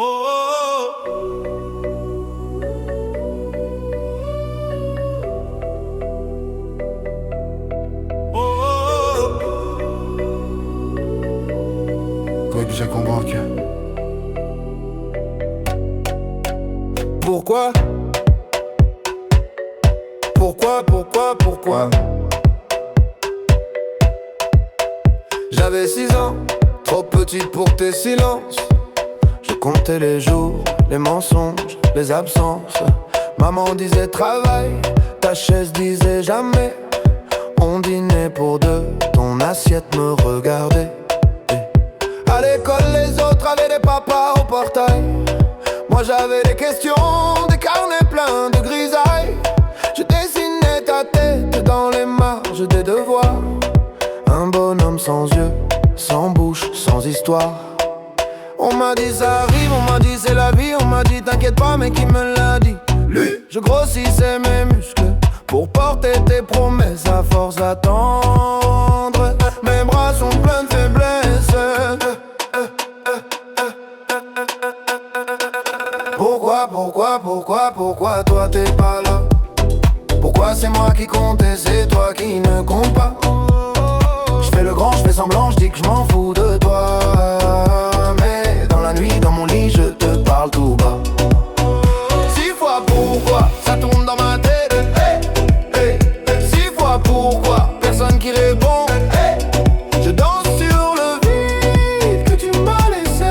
Oh, oh, oh, Toi que j'ai convaincu. Pourquoi? Pourquoi? J'avais 6 ans, trop petite pour tes silences. Je comptais les jours, les mensonges, les absences. Maman disait travail, ta chaise disait jamais. On dînait pour deux, ton assiette me regardait. À l'école les autres avaient des papas au portail. Moi j'avais des questions, des carnets pleins de grisailles. Je dessinais ta tête dans les marges des devoirs. Un bonhomme sans yeux, sans bouche, sans histoire. On m'a dit ça arrive, on m'a dit c'est la vie. On m'a dit t'inquiète pas, mais qui me l'a dit? Lui. Je grossissais mes muscles pour porter tes promesses à force d'attendre. Mes bras sont pleins de faiblesse. Pourquoi toi t'es pas là? Pourquoi c'est moi qui compte et c'est toi qui ne compte pas? Je fais le grand, je fais semblant, je dis que je m'en fous de toi. Mais dans la nuit, dans mon lit, je te parle tout bas. 6 fois pourquoi, ça tourne dans ma tête. Hey, hey. 6 fois pourquoi, personne qui répond. Hey. Je danse sur le vide que tu m'as laissé.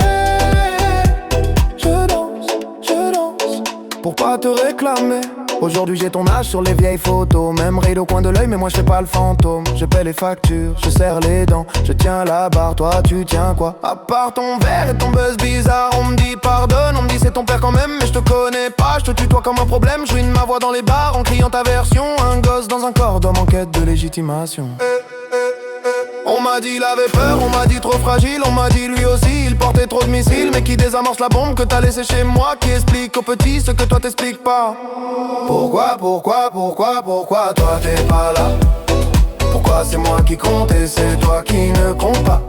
Je danse, pour pas te réclamer. Aujourd'hui j'ai ton âge sur les vieilles photos. Même ride au coin de l'œil mais moi je fais pas le fantôme. Je paie les factures, je serre les dents. Je tiens la barre, toi tu tiens quoi? À part ton verre et ton buzz bizarre. On me dit pardonne, on me dit c'est ton père quand même. Mais je te connais pas, je te tutoie comme un problème. Je ruine ma voix dans les bars en criant ta version. Un gosse dans un corps d'homme en quête de légitimation. On m'a dit il avait peur, on m'a dit trop fragile. On m'a dit lui aussi il portait trop de missiles. Mais qui désamorce la bombe que t'as laissé chez moi? Qui explique aux petits ce que toi t'expliques pas? Pourquoi toi t'es pas là? Pourquoi c'est moi qui compte et c'est toi qui ne compte pas?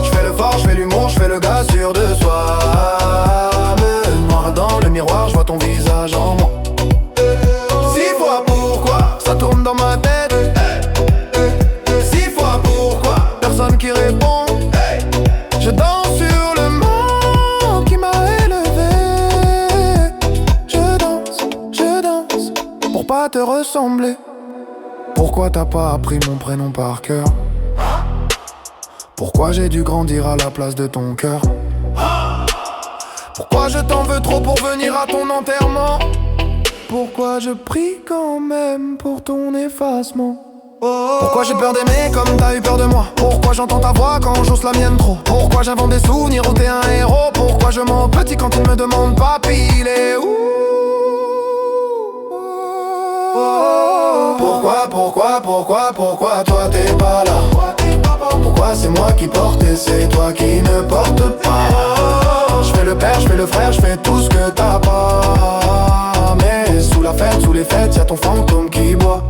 Je fais le fort, je fais l'humour, je fais le gars sûr de soi. Mais noir dans le miroir, je vois ton visage en moi. 6 fois pourquoi, ça tourne dans ma tête. 6 fois pourquoi, personne qui répond. Je danse sur le monde qui m'a élevé. Je danse, pour pas te ressembler. Pourquoi t'as pas appris mon prénom par cœur? Pourquoi j'ai dû grandir à la place de ton cœur? Pourquoi je t'en veux trop pour venir à ton enterrement? Pourquoi je prie quand même pour ton effacement? Pourquoi j'ai peur d'aimer comme t'as eu peur de moi? Pourquoi j'entends ta voix quand j'ose la mienne trop? Pourquoi j'invente des souvenirs où t'es un héros? Pourquoi je mens petit quand ils me demandent papi il est où? Pourquoi toi t'es pas là? Pourquoi c'est moi qui porte et c'est toi qui ne porte pas? Je fais le père, je fais le frère, je fais tout ce que t'as pas. Mais sous la fête, sous les fêtes, y'a ton fantôme qui boit.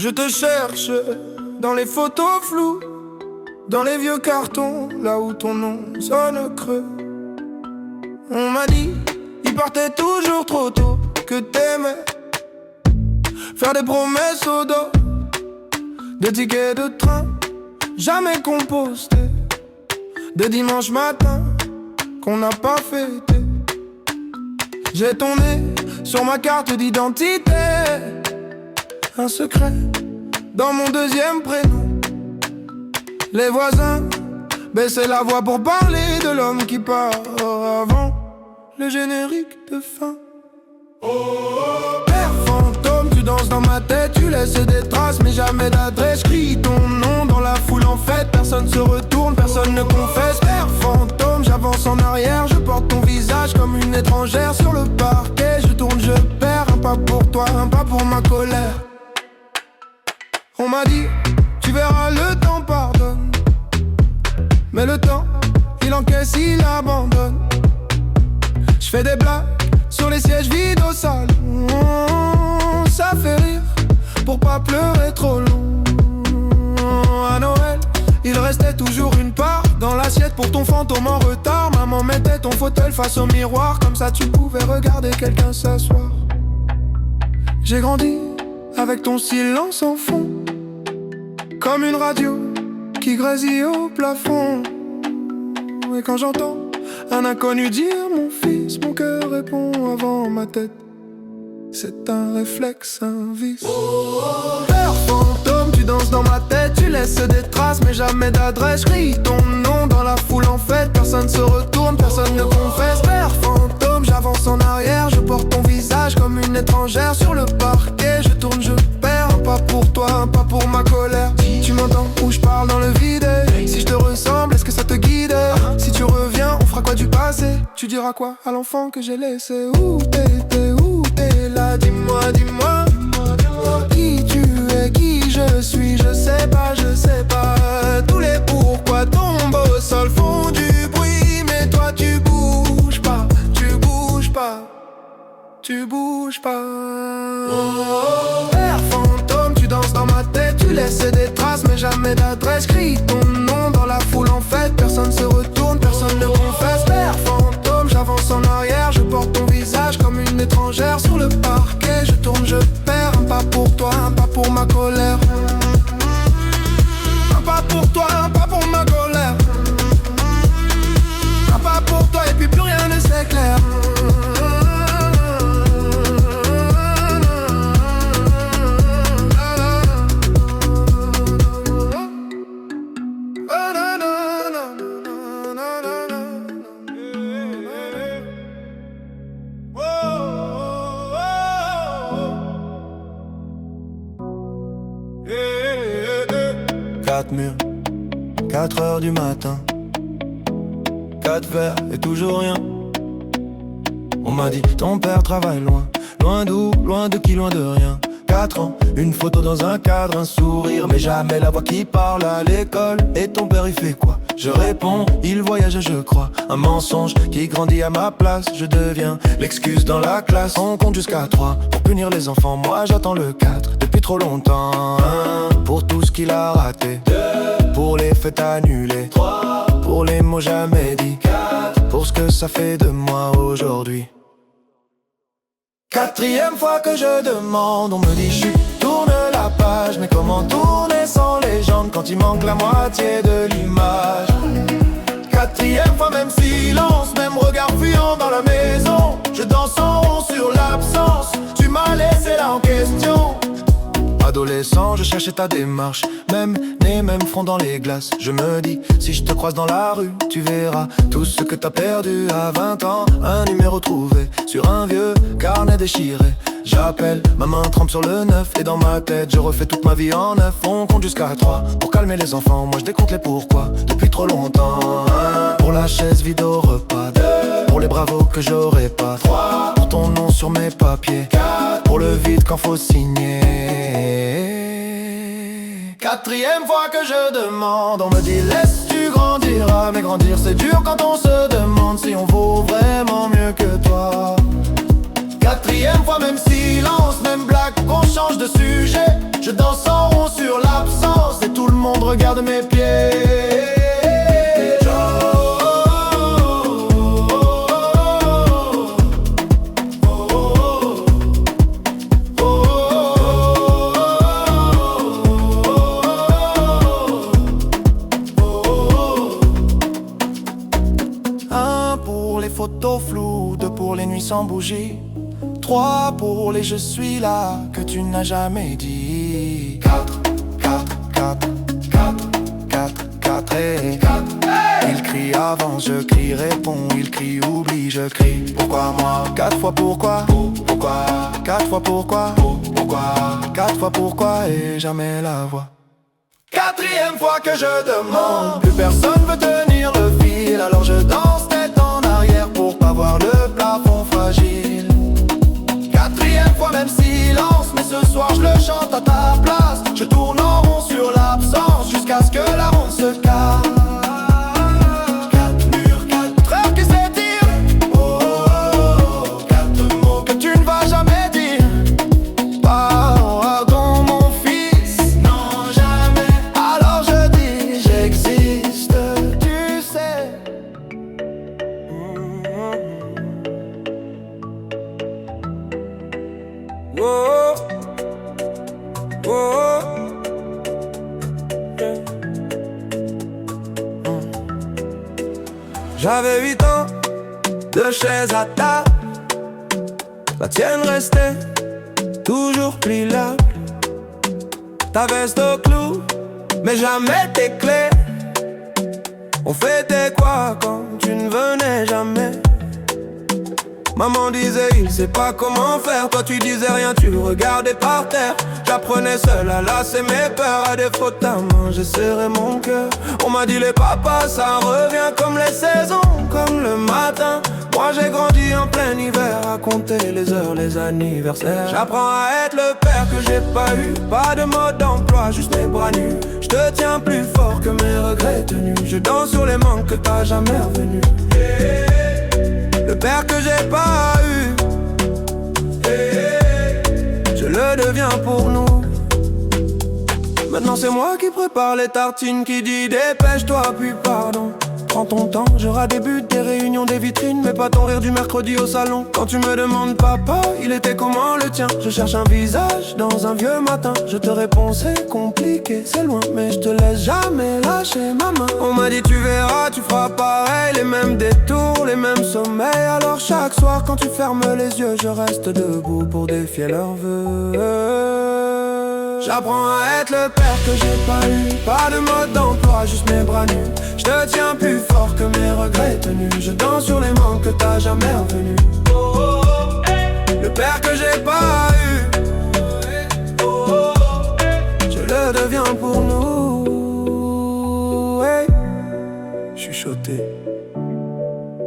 Je te cherche dans les photos floues, dans les vieux cartons, là où ton nom sonne creux. On m'a dit, il partait toujours trop tôt, que t'aimais faire des promesses au dos, des tickets de train jamais compostés, des dimanches matins qu'on n'a pas fêté. J'ai ton nez sur ma carte d'identité, un secret dans mon deuxième prénom. Les voisins baissaient la voix pour parler de l'homme qui part avant le générique de fin. Père fantôme, tu danses dans ma tête, tu laisses des traces mais jamais d'adresse. J'crie ton nom dans la foule en fête, personne se retourne, personne ne confesse. Père fantôme, j'avance en arrière, je porte ton visage comme une étrangère sur le parquet. Je tourne, je perds, un pas pour toi, un pas pour ma colère. On m'a dit, tu verras le temps pardonne, mais le temps, il encaisse, il abandonne. Je fais des blagues sur les sièges vides au salon, ça fait rire pour pas pleurer trop long. À Noël, il restait toujours une part dans l'assiette pour ton fantôme en retard. Maman mettait ton fauteuil face au miroir, comme ça tu pouvais regarder quelqu'un s'asseoir. J'ai grandi avec ton silence en fond, comme une radio qui grésille au plafond. Et quand j'entends un inconnu dire mon fils, mon cœur répond avant ma tête. C'est un réflexe, un vice. Père fantôme, tu danses dans ma tête, tu laisses des traces mais jamais d'adresse. J'crie ton nom dans la foule en fête, personne se retourne, personne ne confesse. Père fantôme, j'avance en arrière, je porte ton visage comme une étrangère sur le parquet. Je tourne, je perds, un pas pour toi, un pas pour ma colère. Tu m'entends ou je parle dans le vide? Si je te ressemble, est-ce que ça te guide? Si tu reviens, on fera quoi du passé? Tu diras quoi à l'enfant que j'ai laissé? Où t'étais, où t'es là? Dis-moi, dis-moi, qui tu es, qui je suis, je sais pas, je sais pas. Tous les pourquoi tombent au sol font du bruit, mais toi tu bouges pas, tu bouges pas, tu bouges pas. Père fantôme, tu danses dans ma tête, tu laisses des traces mais jamais d'adresse. Crie ton nom dans la foule en fête, personne se retourne, personne ne confesse. Père fantôme, j'avance en arrière, je porte ton visage comme une étrangère sur le parquet. Je tourne, je perds, un pas pour toi, un pas pour ma colère. Un pas pour toi, un pas pour ma colère. Un pas pour toi et puis plus rien ne s'éclaire. Quatre murs, 4 heures du matin, 4 verres et toujours rien. On m'a dit ton père travaille loin, loin d'où, loin de qui, loin de rien. 4 ans, une photo dans un cadre, un sourire, mais jamais la voix qui parle à l'école. Et ton père il fait quoi? Je réponds, il voyage je crois. Un mensonge qui grandit à ma place. Je deviens l'excuse dans la classe. On compte jusqu'à 3 pour punir les enfants. Moi j'attends le 4 depuis trop longtemps. 1 pour tout ce qu'il a raté, 2 pour les fêtes annulées, 3 pour les mots jamais dits, 4 pour ce que ça fait de moi aujourd'hui. 4e fois que je demande, on me dit chut, tourne la page. Mais comment tourner sans légende quand il manque la moitié de l'image? 4e fois, même silence, même regard fuyant dans la maison. Je danse en rond sur l'absence, tu m'as laissé là en question. Adolescent, je cherchais ta démarche, même nez, même front dans les glaces. Je me dis, si je te croise dans la rue, tu verras tout ce que t'as perdu à 20 ans. Un numéro trouvé sur un vieux carnet déchiré. J'appelle, ma main trempe sur le 9. Et dans ma tête, je refais toute ma vie en neuf. On compte jusqu'à 3 pour calmer les enfants. Moi je décompte les pourquoi depuis trop longtemps. 1 pour la chaise vide au repas, 2 pour les bravos que j'aurais pas, 3 pour ton nom sur mes papiers, 4 pour le vide quand faut signer. 4e fois que je demande, on me dit laisse tu grandiras. Mais grandir c'est dur quand on se demande si on vaut vraiment mieux que toi. 4e fois, même silence, même blague, qu'on change de sujet. Je danse en rond sur l'absence et tout le monde regarde mes pieds. Photos floues, 2 pour les nuits sans bougie, 3 pour les je suis là que tu n'as jamais dit. 4, 4, 4, 4, 4, 4 et 4. Il crie avance, je crie réponds, il crie oublie, je crie. Pourquoi moi? 4 fois pourquoi? Pourquoi? 4 fois pourquoi? Pourquoi? pourquoi. 4 fois pourquoi et jamais la voix. 4e fois que je demande. Plus personne veut tenir le fil. Alors je danse tête en arrière pour pas voir le plafond fragile. 4e fois même silence. Mais ce soir je le chante à ta place. Je tourne en rond sur l'absence jusqu'à ce que la ronde se casse. J'avais 8 ans, 2 chaises à table. La tienne restait toujours pliable. Ta veste au clou, mais jamais tes clés. On fêtait quoi quand tu ne venais jamais? Maman disait il sait pas comment faire. Toi tu disais rien, tu regardais par terre. J'apprenais seul à lasser mes peurs. À défaut de ta main, j'ai serré mon cœur. On m'a dit les papas, ça revient comme les saisons, comme le matin. Moi j'ai grandi en plein hiver, à compter les heures, les anniversaires. J'apprends à être le père que j'ai pas eu. Pas de mode d'emploi, juste mes bras nus. Je te tiens plus fort que mes regrets tenus. Je danse sur les manques que t'as jamais revenus. Le père que j'ai pas eu, je le deviens pour nous. Maintenant c'est moi qui prépare les tartines, qui dit dépêche-toi puis pardon. Prends ton temps, j'aurai des buts, des réunions, des vitrines, mais pas ton rire du mercredi au salon. Quand tu me demandes papa, il était comment le tien? Je cherche un visage dans un vieux matin. Je te réponds c'est compliqué, c'est loin, mais je te laisse jamais lâcher ma main. On m'a dit tu verras, tu feras pareil, les mêmes détours, les mêmes sommeils. Alors chaque soir quand tu fermes les yeux, je reste debout pour défier leurs vœux. J'apprends à être le père que j'ai pas eu. Pas de mode d'emploi, juste mes bras nus. Je te tiens plus fort que mes regrets tenus. Je danse sur les manques que t'as jamais revenus. Le père que j'ai pas eu, je le deviens pour nous. Chuchoté,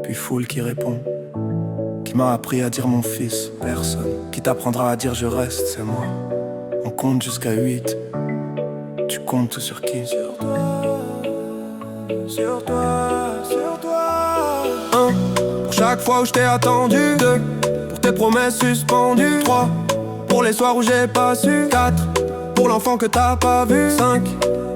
puis foule qui répond. Qui m'a appris à dire mon fils, personne. Qui t'apprendra à dire je reste, c'est moi. On compte jusqu'à 8. Tu comptes sur qui? Sur toi, sur toi, sur toi. 1. Pour chaque fois où je t'ai attendu. 2. Pour tes promesses suspendues. 3. Pour les soirs où j'ai pas su. 4. Pour l'enfant que t'as pas vu. 5.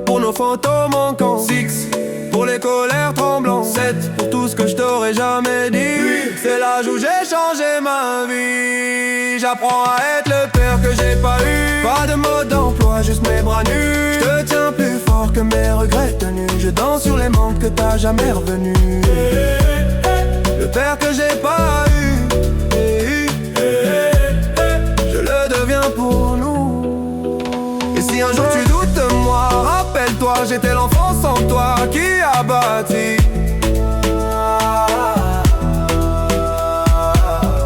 Pour nos photos manquantes. 6. Pour les colères tremblantes. 7. Pour tout ce que je t'aurais jamais dit. 8. C'est l'âge où j'ai changé ma vie. J'apprends à être le père que j'ai pas eu. Pas de mode d'emploi, juste mes bras nus. Je te tiens plus fort que mes regrets tenus. Je danse sur les manques que t'as jamais revenus. Le père que j'ai pas eu, je le deviens pour nous. Et si un jour tu doutes de moi, rappelle-toi, j'étais l'enfant sans toi qui a bâti.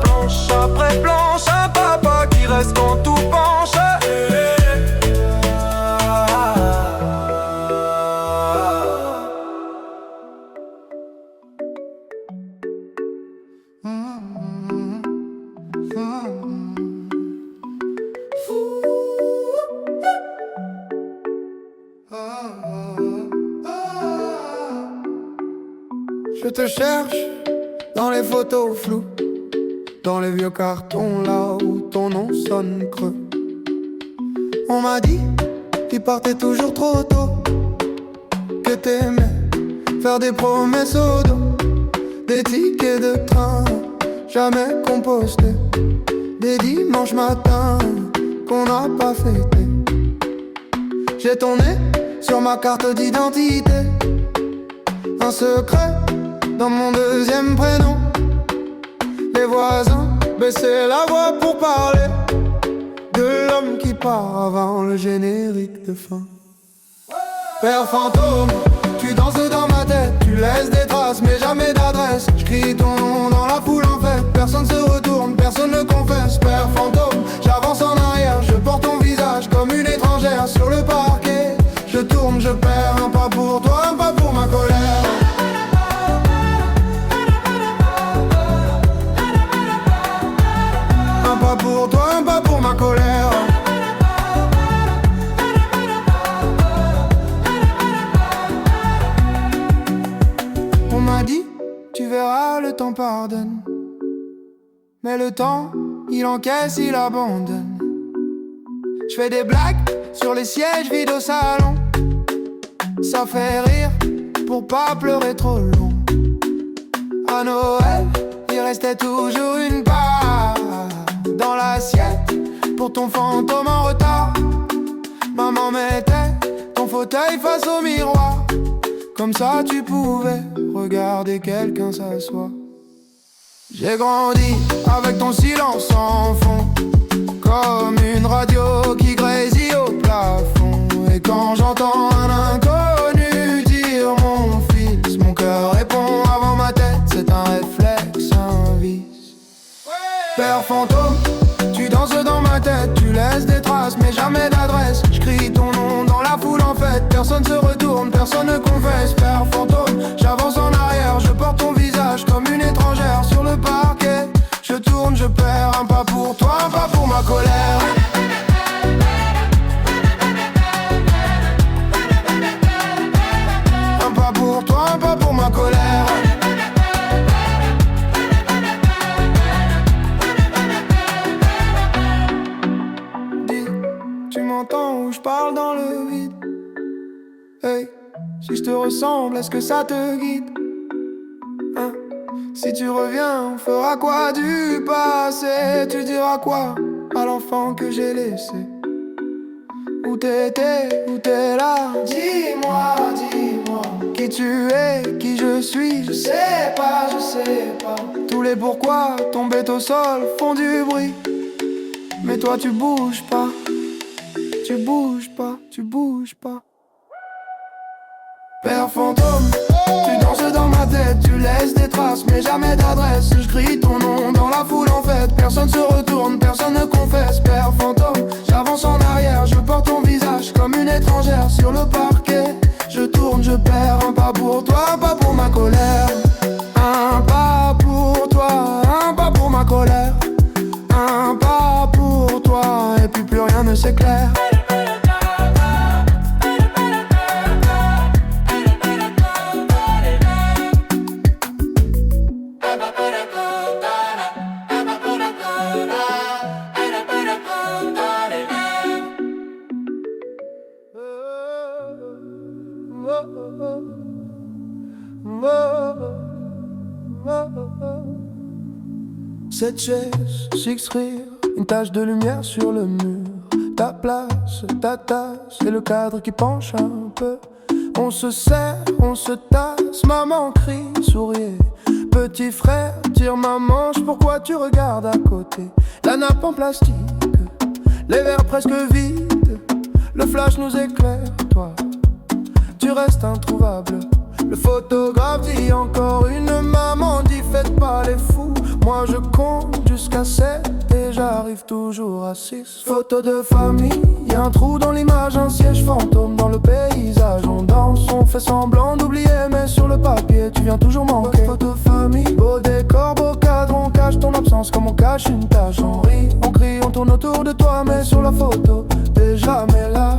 Planche après planche, un papa qui reste quand tout penche. Je te cherche dans les photos floues, dans les vieux cartons là où ton nom sonne creux. On m'a dit qu'il partait toujours trop tôt, que t'aimais faire des promesses au dos, des tickets de train jamais compostés, des dimanches matins qu'on n'a pas fêté. J'ai ton nez sur ma carte d'identité, un secret dans mon deuxième prénom. Les voisins baissaient la voix pour parler de l'homme qui part avant le générique de fin. Père fantôme, tu danses dans ma tête, tu laisses des traces mais jamais d'adresse. Je crie ton nom dans la foule en fait, personne se retourne, personne ne confesse. Père fantôme, j'avance en arrière, je porte je perds. Un pas pour toi, un pas pour ma colère. Un pas pour toi, un pas pour ma colère. On m'a dit, tu verras, le temps pardonne. Mais le temps, il encaisse, il abandonne. Je fais des blagues sur les sièges vides au salon. Ça fait rire pour pas pleurer trop long. À Noël, il restait toujours une part dans l'assiette pour ton fantôme en retard. Maman mettait ton fauteuil face au miroir. Comme ça tu pouvais regarder quelqu'un s'asseoir. J'ai grandi avec ton silence en fond, comme une radio qui grésille au plafond. Et quand j'entends un inconnu dire mon fils, mon cœur répond avant ma tête, c'est un réflexe, un vice. Père fantôme, tu danses dans ma tête, tu laisses des traces mais jamais d'adresse. Je crie ton nom dans la foule en fait, personne se retourne, personne ne confesse. Père fantôme, j'avance en arrière, je porte ton visage comme une étrangère sur le parquet. Je tourne, je perds, un pas pour toi, un pas pour ma colère. Un pas pour toi, un pas pour ma colère. Dis, tu m'entends ou je parle dans le vide? Hey, si je te ressemble, est-ce que ça te guide? Hein? Si tu reviens, on fera quoi du passé? Tu diras quoi à l'enfant que j'ai laissé? Où t'étais, où t'es là? Dis-moi, dis-moi qui tu es, qui je suis. Je sais pas, je sais pas. Tous les pourquoi tombés au sol font du bruit. Mais toi tu bouges pas, tu bouges pas, tu bouges pas. Père fantôme, tu danses dans ma tête, tu laisses des traces mais jamais d'adresse. Je crie ton nom dans la foule en fait, personne se retourne, personne ne confesse. Père fantôme, j'avance en arrière, je porte ton visage comme une étrangère sur le parquet. Je tourne, je perds, un pas pour toi, un pas pour ma colère. Un pas pour toi, un pas pour ma colère. Un pas pour toi, et puis plus rien ne s'éclaire. Cette chaise, six rire, une tache de lumière sur le mur. Ta place, ta tasse et le cadre qui penche un peu. On se serre, on se tasse, maman crie, souriez. Petit frère, tire ma manche, pourquoi tu regardes à côté? La nappe en plastique, les verres presque vides. Le flash nous éclaire, toi, tu restes introuvable. Le photographe dit encore une maman dit faites pas les fous. Moi je compte jusqu'à 7 et j'arrive toujours à 6. Photo de famille, y'a un trou dans l'image, un siège fantôme dans le paysage. On danse, on fait semblant d'oublier, mais sur le papier tu viens toujours manquer. Photo famille, beau décor, beau cadre, on cache ton absence comme on cache une tache. On rit, on crie, on tourne autour de toi, mais sur la photo t'es jamais là,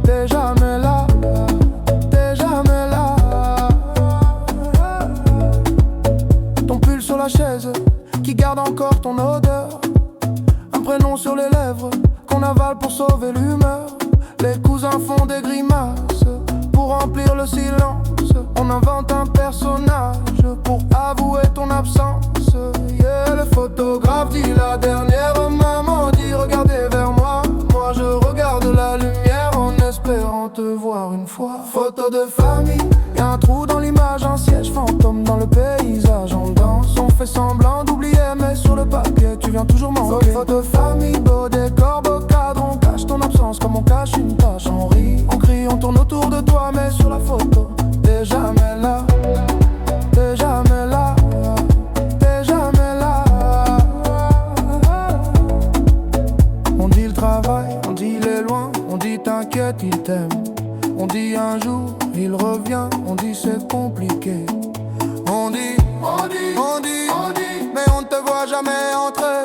t'es jamais là, t'es jamais là. Ton pull sur la chaise qui garde encore ton odeur. Un prénom sur les lèvres qu'on avale pour sauver l'humeur. Les cousins font des grimaces pour remplir le silence. On invente un personnage pour avouer ton absence. Yeah, le photographe dit la dernière maman dit regardez vers moi. Moi je regarde la lumière en espérant te voir une fois. Photo de famille, y'a un trou dans l'image, un siège fantôme dans le paysage. On danse, on fait semblant d'oublier, mais sur le papier tu viens toujours manquer. Photo de famille, beau décor, beau cadre, on cache ton absence comme on cache une tache. On rit, on crie, on tourne autour de toi, mais sur la photo t'es jamais là, t'es jamais là, t'es jamais là. On dit le travail, on dit les loin, on dit t'inquiète il t'aime. On dit compliqué. On dit, mais on ne te voit jamais entrer.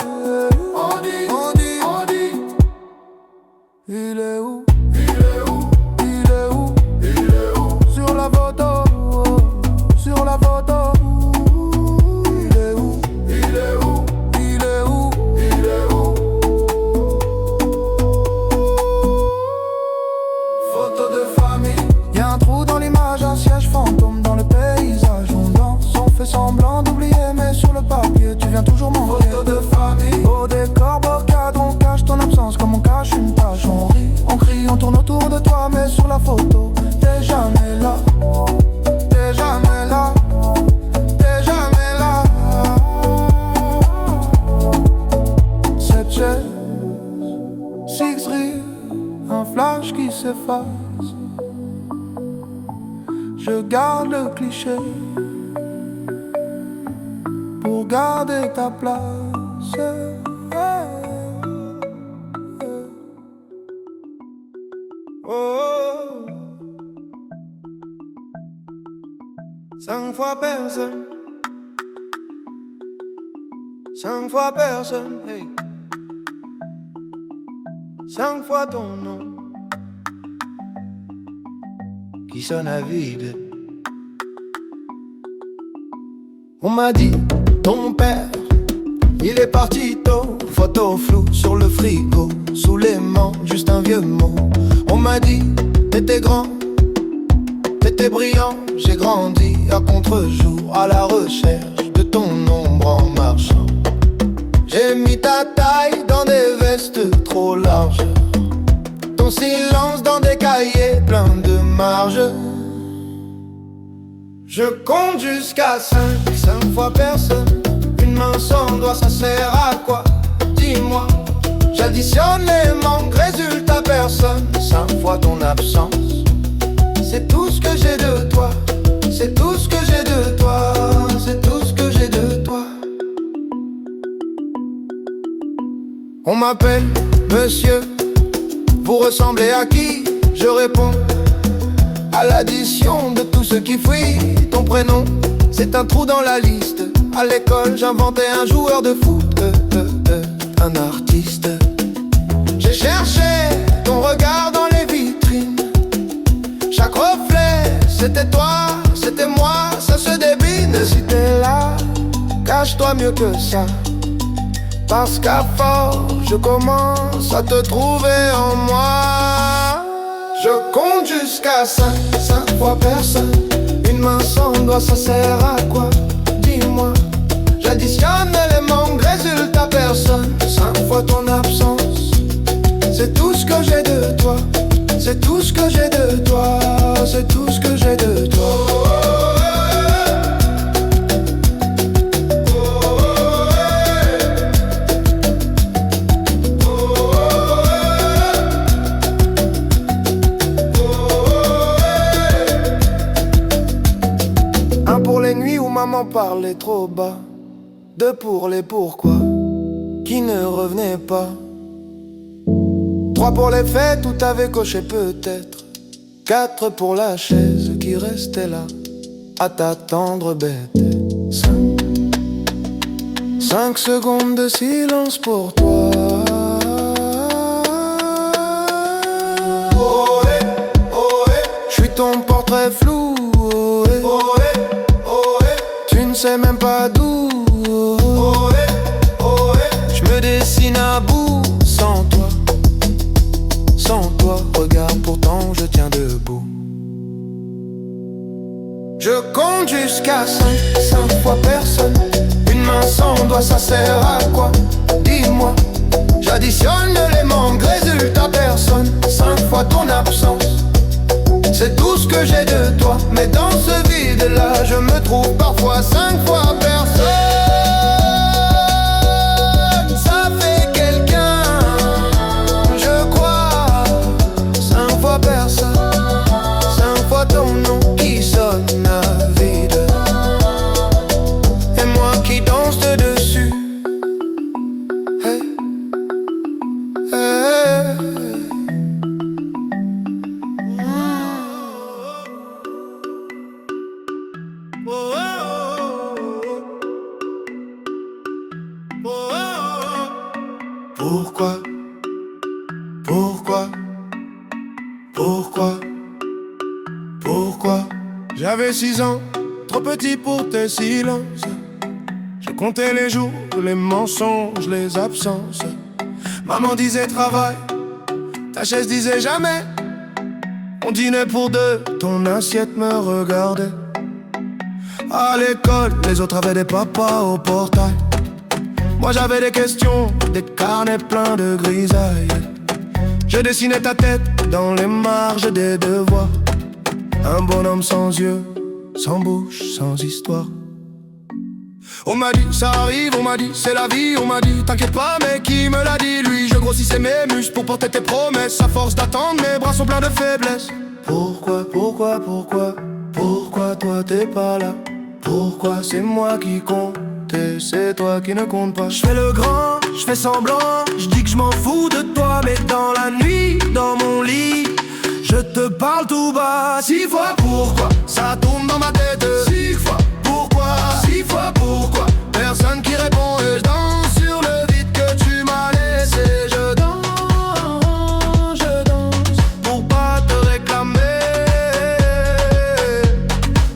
On dit, il est où? Sur la photo, sur la photo. Il est où? Photo de famille. Y'a un trou dans l'image, un siège fantôme dans le paysage. On danse, on fait semblant d'oublier, mais sur le papier tu viens toujours manquer. Photo de famille. Au décor, beau cadre, on cache ton absence comme on cache une tâche. On rit, on crie, on tourne autour de toi, mais sur la photo t'es jamais là. T'es jamais là. T'es jamais là. Cette chaise, six rires, un flash qui s'efface. Je garde le cliché pour garder ta place. Oh, 5 fois personne, 5 fois personne, hey. 5 fois ton nom qui sonne à vide. On m'a dit, ton père, il est parti tôt. Photo floue sur le frigo, sous l'aimant, juste un vieux mot. On m'a dit, t'étais grand, t'étais brillant. J'ai grandi à contre-jour, à la recherche de ton ombre en marchant. J'ai mis ta taille dans des vestes trop larges, ton silence dans des cahiers pleins de marges. Je compte jusqu'à 5 fois personne. Une main sans doigt, ça sert à quoi? Dis-moi. J'additionne les manques, résultat personne. 5 fois ton absence. C'est tout ce que j'ai de toi. C'est tout ce que j'ai de toi. C'est tout ce que j'ai de toi. On m'appelle monsieur. Vous ressemblez à qui? Je réponds à l'addition de tout ce qui fuit. Ton prénom, c'est un trou dans la liste. À l'école, j'inventais un joueur de foot, un artiste. J'ai cherché ton regard dans les vitrines. Chaque reflet, c'était toi, c'était moi, ça se débine. Si t'es là, cache-toi mieux que ça. Parce qu'à force, je commence à te trouver en moi. Je compte jusqu'à 5 fois personne. Une main sans doigt, ça sert à quoi? Dis-moi. J'additionne les manques, résultat personne. 5 fois ton absence. C'est tout ce que j'ai de toi. C'est tout ce que j'ai de toi. C'est tout ce que j'ai de toi. Maman parlait trop bas. 2 pour les pourquoi qui ne revenaient pas. 3 pour les faits, tout avait coché peut-être. 4 pour la chaise qui restait là à t'attendre bête. 5 secondes de silence pour toi. J'suis ton portrait flou. Je sais même pas d'où. Je me dessine à bout sans toi. Sans toi, regarde, pourtant je tiens debout. Je compte jusqu'à 5 fois personne. Une main sans doigt, ça sert à quoi? Dis-moi. J'additionne les manques, résultat personne. 5 fois ton absence. C'est tout ce que j'ai de toi. Mais dans ce vide-là, je me trouve parfois 5 fois personne. Ça fait quelqu'un, je crois. 5 fois personne. 5 fois ton nom qui sonne à vide. Et moi qui danse dessus. Hey, hey. Oh, oh, oh, oh, oh. Pourquoi? Pourquoi? Pourquoi? Pourquoi? J'avais 6 ans, trop petit pour tes silences. Je comptais les jours, les mensonges, les absences. Maman disait travail, ta chaise disait jamais. On dînait pour deux, ton assiette me regardait. À l'école, les autres avaient des papas au portail. Moi j'avais des questions, des carnets pleins de grisailles. Je dessinais ta tête dans les marges des devoirs. Un bonhomme sans yeux, sans bouche, sans histoire. On m'a dit ça arrive, on m'a dit c'est la vie, on m'a dit t'inquiète pas, mais qui me l'a dit lui? Je grossissais mes muscles pour porter tes promesses. À force d'attendre, mes bras sont pleins de faiblesse. Pourquoi, pourquoi, pourquoi? Pourquoi toi t'es pas là? Pourquoi c'est moi qui compte et c'est toi qui ne compte pas? Je fais le grand, je fais semblant, je dis que je m'en fous de toi, mais dans la nuit, dans mon lit, je te parle tout bas. 6 fois pourquoi? Ça tourne dans ma tête. 6 fois pourquoi? 6 fois pourquoi? Personne qui répond et je danse sur le vide que tu m'as laissé. Je danse pour pas te réclamer.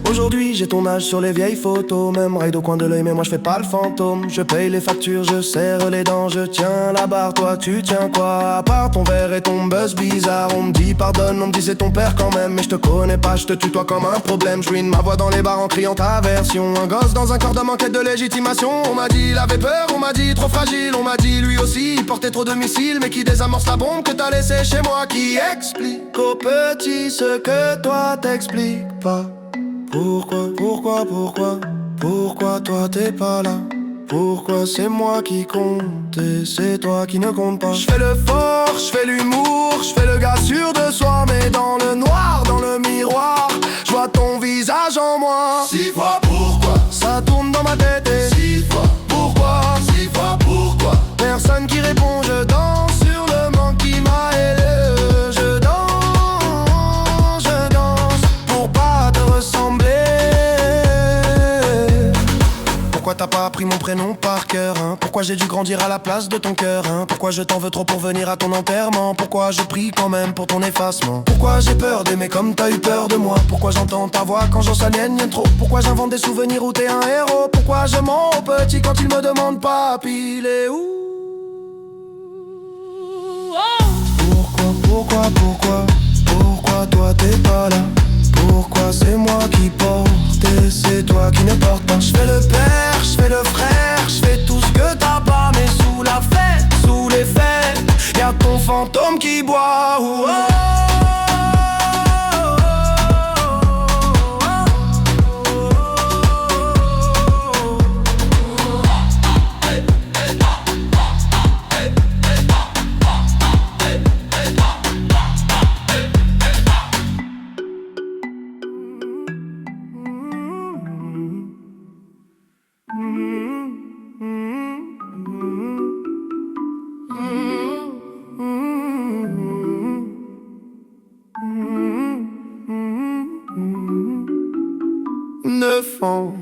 Aujourd'hui j'ai ton âge sur les vieilles photos. Même raid au coin de l'œil mais moi je fais pas le fantôme. Je paye les factures, je serre les dents, je tiens la barre. Toi tu tiens quoi? À part ton verre et ton buzz bizarre. On me dit pardonne, on me dit c'est ton père quand même. Mais je te connais pas, je te tutoie comme un problème. Je ruine ma voix dans les bars en criant ta version. Un gosse dans un corps d'homme en quête de légitimation. On m'a dit il avait peur, on m'a dit trop fragile. On m'a dit lui aussi il portait trop de missiles. Mais qui désamorce la bombe que t'as laissée chez moi? Qui explique aux petits ce que toi t'expliques pas? Pourquoi, pourquoi, pourquoi? Pourquoi toi t'es pas là? Pourquoi c'est moi qui compte et c'est toi qui ne compte pas? Je fais le fort, je fais l'humour, je fais le gars sûr de soi. Mais dans le noir, dans le miroir, je vois ton visage en moi. 6 fois pourquoi? Ça tourne dans ma tête et 6 fois pourquoi? 6 fois pourquoi? Personne qui répond, je danse sur le manque qui m'a aidé. Je danse pour pas te ressembler. Pourquoi t'as pas appris mon prénom par cœur, hein? Pourquoi j'ai dû grandir à la place de ton cœur, hein? Pourquoi je t'en veux trop pour venir à ton enterrement? Pourquoi je prie quand même pour ton effacement? Pourquoi j'ai peur d'aimer comme t'as eu peur de moi? Pourquoi j'entends ta voix quand j'en s'aliène trop? Pourquoi j'invente des souvenirs où t'es un héros? Pourquoi je mens au petit quand il me demande papi, il est où? Pourquoi, pourquoi toi t'es pas là? Pourquoi c'est moi qui porte et c'est toi qui ne porte pas? Je fais le père, je fais le frère, je fais tout ce que t'as pas. Mais sous la fête, sous les faits, y'a ton fantôme qui boit. Oh, oh. Neuf ans,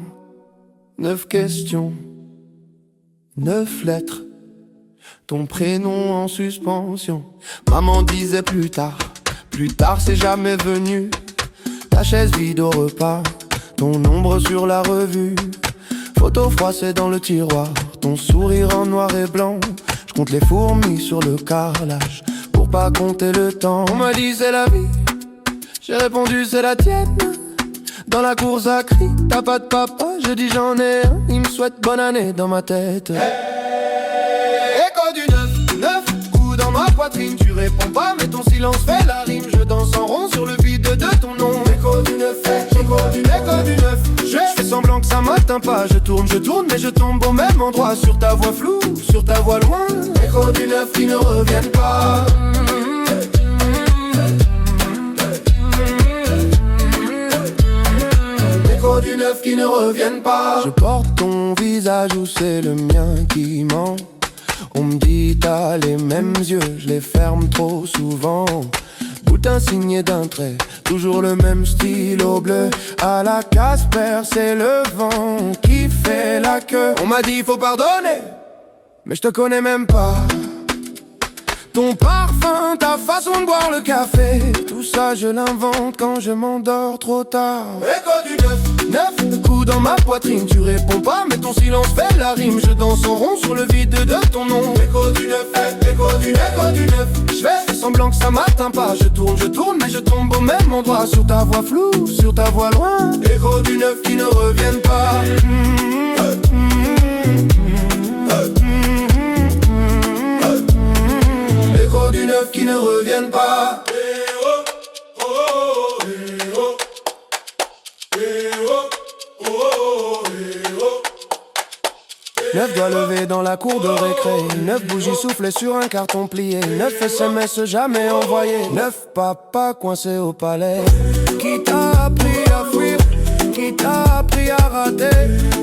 9 questions, 9 lettres, ton prénom en suspension. Maman disait plus tard c'est jamais venu. Ta chaise vide au repas, ton ombre sur la revue. Photo froissée dans le tiroir, ton sourire en noir et blanc. Je compte les fourmis sur le carrelage pour pas compter le temps. On m'a dit c'est la vie, j'ai répondu c'est la tienne. Dans la cour ça crie, t'as pas de papa, je dis j'en ai un. Il me souhaite bonne année dans ma tête. Écho du 9 coups dans ma poitrine. Tu réponds pas mais ton silence fait la rime. Je danse en rond sur le vide de ton nom. Écho du 9, écho du 9. Je fais semblant que ça m'atteint pas. Je tourne mais je tombe au même endroit. Sur ta voix floue, sur ta voix loin. Écho du 9 qui ne reviennent pas. Du 9 qui ne reviennent pas. Je porte ton visage ou c'est le mien qui ment. On me dit t'as les mêmes yeux, je les ferme trop souvent. boutin signé d'un trait, toujours le même stylo bleu. À la Casper, c'est le vent qui fait la queue. On m'a dit faut pardonner, mais je te connais même pas. Ton parfum, ta façon de boire le café, tout ça je l'invente quand je m'endors trop tard. Écho du neuf, le coup dans ma poitrine. Tu réponds pas mais ton silence fait la rime. Je danse en rond sur le vide de ton nom. Écho du neuf, écho du neuf. Je fais semblant que ça m'atteint pas. Je tourne mais je tombe au même endroit. Sur ta voix floue, sur ta voix loin. Écho du neuf qui ne reviennent pas. Écho du neuf qui ne reviennent pas. Neuf doigts levés dans la cour de récré. 9 bougies soufflées sur un carton plié. 9 SMS jamais envoyés. 9 papas coincés au palais. Qui t'a appris à fuir? Qui t'a appris à rater?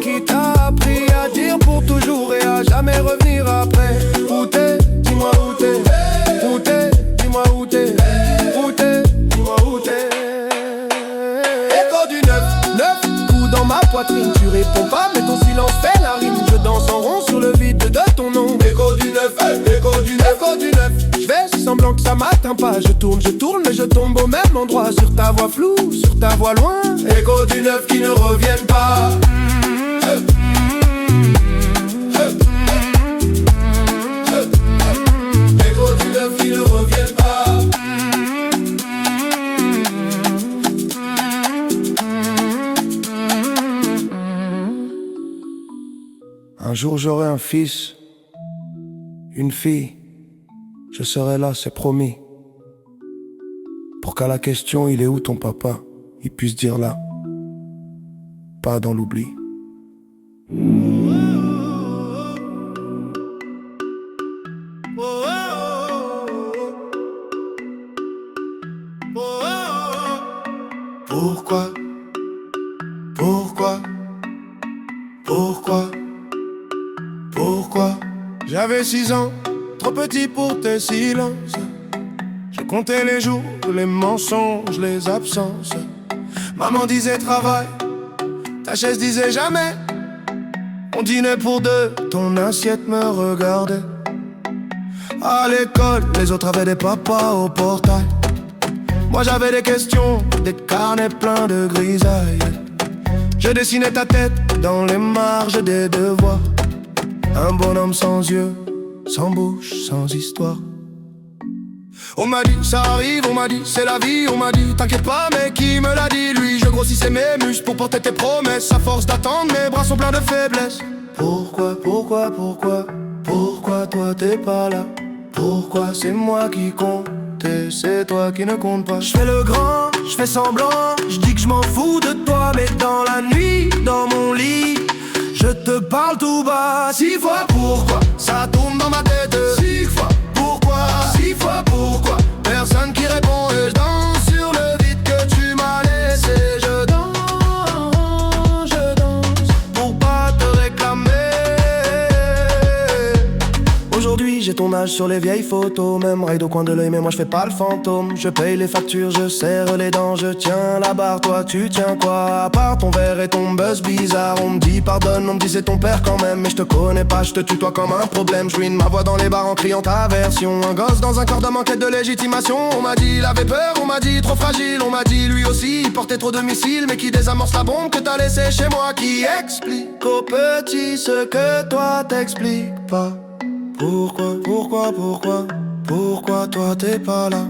Qui t'a appris à dire pour toujours et à jamais revenir après? Où t'es? Dis-moi où t'es. Où t'es? Dis-moi où t'es. Où t'es? Dis-moi où t'es. Écho du neuf coups dans ma poitrine. Tu réponds pas mais ton silence fait la rime. Je danse en rond sur le vide de ton nom. Écho du neuf, écho du neuf. Je fais semblant que ça m'atteint pas. Je tourne mais je tombe au même endroit. Sur ta voix floue, sur ta voix loin. Écho du neuf qui ne reviennent pas. Écho du neuf qui ne reviennent pas. Un jour j'aurai un fils, une fille, je serai là, c'est promis. Pour qu'à la question il est où ton papa, il puisse dire là, pas dans l'oubli. Pourquoi? Pourquoi? Pourquoi? Pourquoi? J'avais 6 ans, trop petit pour tes silences. Je comptais les jours, les mensonges, les absences. Maman disait travail, ta chaise disait jamais. On dînait pour deux, ton assiette me regardait. À l'école, les autres avaient des papas au portail. Moi j'avais des questions, des carnets pleins de grisailles. Je dessinais ta tête dans les marges des devoirs. Un bonhomme sans yeux, sans bouche, sans histoire. On m'a dit ça arrive, on m'a dit c'est la vie. On m'a dit t'inquiète pas mais qui me l'a dit lui? Je grossissais mes muscles pour porter tes promesses. À force d'attendre mes bras sont pleins de faiblesse. Pourquoi toi t'es pas là? Pourquoi c'est moi qui compte et c'est toi qui ne compte pas? Je fais le grand, je fais semblant, je dis que je m'en fous de toi. Mais dans la nuit, dans mon lit, je te parle tout bas. 6 fois pourquoi, ça tourne dans ma tête. 6 fois pourquoi, 6 fois pourquoi. Personne qui répond et je danse sur le vide que tu m'as laissé. Je danse pour pas te réclamer. Aujourd'hui j'ai ton âge sur les vieilles photos. Même ride au coin de l'œil mais moi je fais pas le fantôme. Je paye les factures, je serre les dents. Je tiens la barre, toi tu tiens quoi? À part ton verre et ton buzz bizarre. On me dit pardonne, on me dit c'est ton père quand même. Mais je te connais pas, je te tutoie comme un problème. Je ruine ma voix dans les bars en criant ta version. Un gosse dans un corps d'homme en quête de légitimation. On m'a dit il avait peur, on m'a dit trop fragile. On m'a dit lui aussi il portait trop de missiles. Mais qui désamorce la bombe que t'as laissée chez moi? Qui explique aux petits ce que toi t'expliques pas? Pourquoi toi t'es pas là?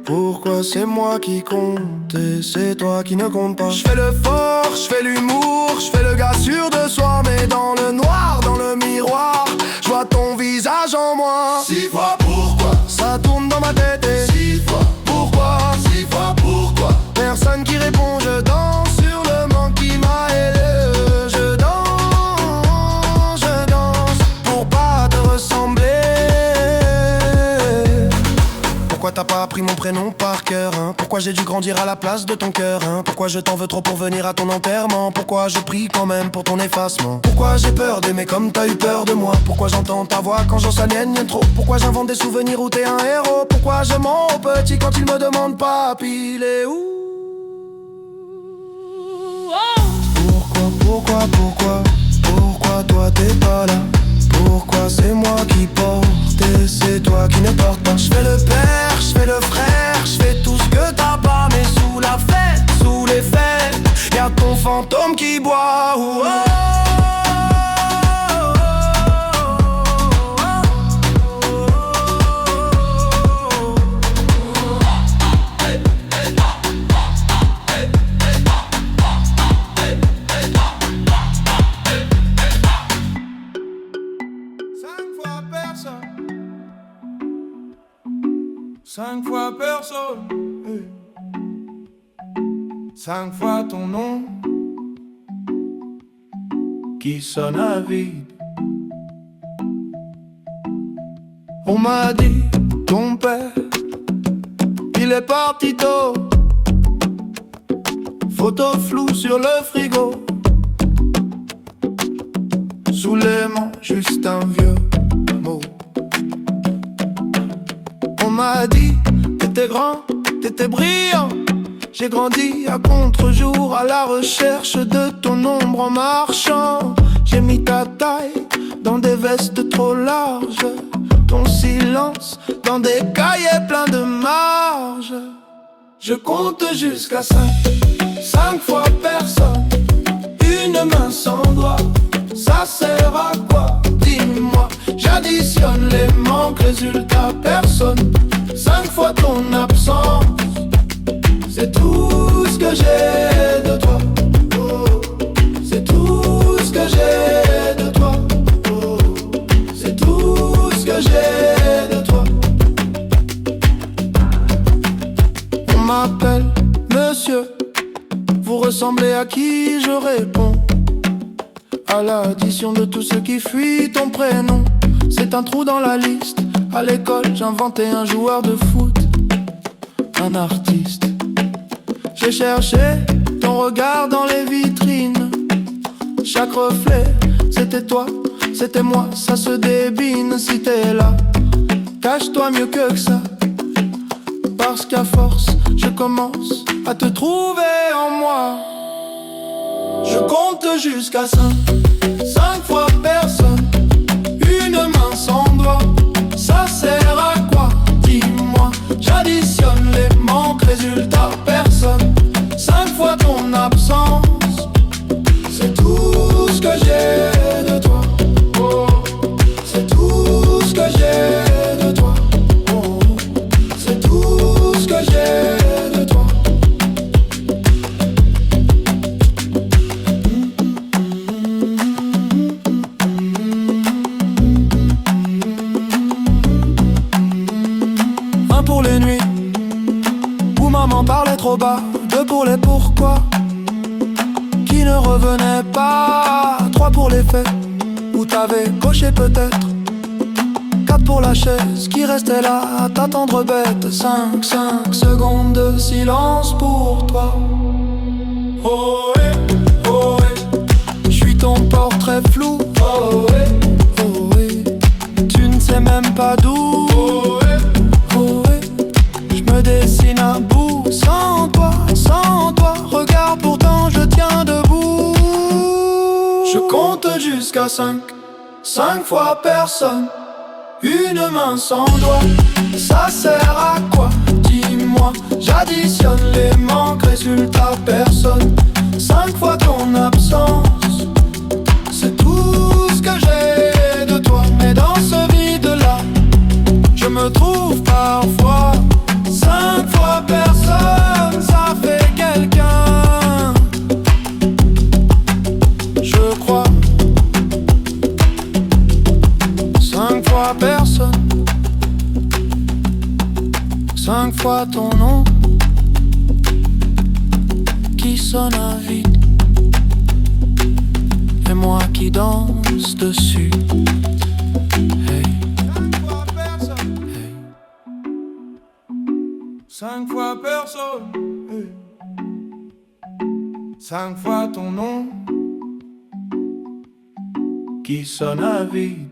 Pourquoi c'est moi qui compte et c'est toi qui ne compte pas? Je fais le fort, je fais l'humour, je fais le gars sûr de soi. Mais dans le noir, dans le miroir, je vois ton visage en moi. 6 fois pourquoi, ça tourne dans ma tête. Et 6 fois pourquoi, 6 fois pourquoi. Personne qui répond, je danse sur le manque qui m'a aidé. Je danse pour pas te ressembler. Pourquoi t'as pas appris mon prénom par cœur, hein? Pourquoi j'ai dû grandir à la place de ton cœur, hein? Pourquoi je t'en veux trop pour venir à ton enterrement? Pourquoi je prie quand même pour ton effacement? Pourquoi j'ai peur d'aimer comme t'as eu peur de moi? Pourquoi j'entends ta voix quand j'en s'aliène trop? Pourquoi j'invente des souvenirs où t'es un héros? Pourquoi je mens au petit quand il me demande papi, il est où? Pourquoi toi t'es pas là? Pourquoi c'est moi qui porte et c'est toi qui ne porte pas? Je fais le père, je fais le frère, je fais tout ce que t'as pas, mais sous la fête, sous les fêtes, y'a ton fantôme qui boit. Oh, oh. Cinq fois personne, hey. 5 fois ton nom qui sonne à vide. On m'a dit, ton père, il est parti tôt. Photo floue sur le frigo. Sous les mains, juste un vieux mot. On m'a dit, t'étais grand, t'étais brillant. J'ai grandi à contre-jour, à la recherche de ton ombre en marchant. J'ai mis ta taille dans des vestes trop larges, ton silence dans des cahiers pleins de marge. Je compte jusqu'à 5, 5 fois personne, une main sans doigt. Ça sert à quoi? Dis-moi. J'additionne les manques, résultat personne. 5 fois ton absence, c'est tout ce que j'ai de toi. Oh, c'est tout ce que j'ai de toi. Oh, c'est tout ce que j'ai de toi. On m'appelle monsieur, vous ressemblez à qui? Je réponds à l'addition de tous ceux qui fuient ton prénom. C'est un trou dans la liste. À l'école, j'inventais un joueur de foot, un artiste. J'ai cherché ton regard dans les vitrines. Chaque reflet, c'était toi, c'était moi. Ça se débine si t'es là. Cache-toi mieux que ça, parce qu'à force, je commence à te trouver en moi. Je compte jusqu'à 5, 5 fois personne, une main sans doigt. Ça sert à quoi? Dis-moi. J'additionne les manques, résultat personne. 5 fois ton absence, c'est tout ce que j'ai de toi. Oh, c'est tout ce que j'ai de toi. Oh, c'est tout ce que j'ai de toi. Un pour les nuits où maman parlait trop bas. 2 pour les pourquoi qui ne revenaient pas. 3 pour les faits où t'avais coché peut-être. 4 pour la chaise qui restait là à t'attendre bête. 5 secondes de silence pour toi. Oh ouais, oh ouais. J'suis ton portrait flou. Oh ouais, oh ouais. Tu ne sais même pas d'où. Oh ouais, oh ouais. J'me dessine à bout sans toi, sans toi. Regarde pourtant je tiens debout. Je compte jusqu'à 5, 5 fois personne, une main sans doigt. Ça sert à quoi? Dis-moi. J'additionne les manques, résultat personne. 5 fois ton absence, c'est tout ce que j'ai de toi. Mais dans ce vide-là, je me trouve parfois. 5 fois personne, ça fait quelqu'un, je crois. 5 fois personne, 5 fois ton nom qui sonne à vide, et moi qui danse dessus. Hey. 5 fois personne. Hey. 5 fois personne, 5 fois ton nom qui sonne à vide.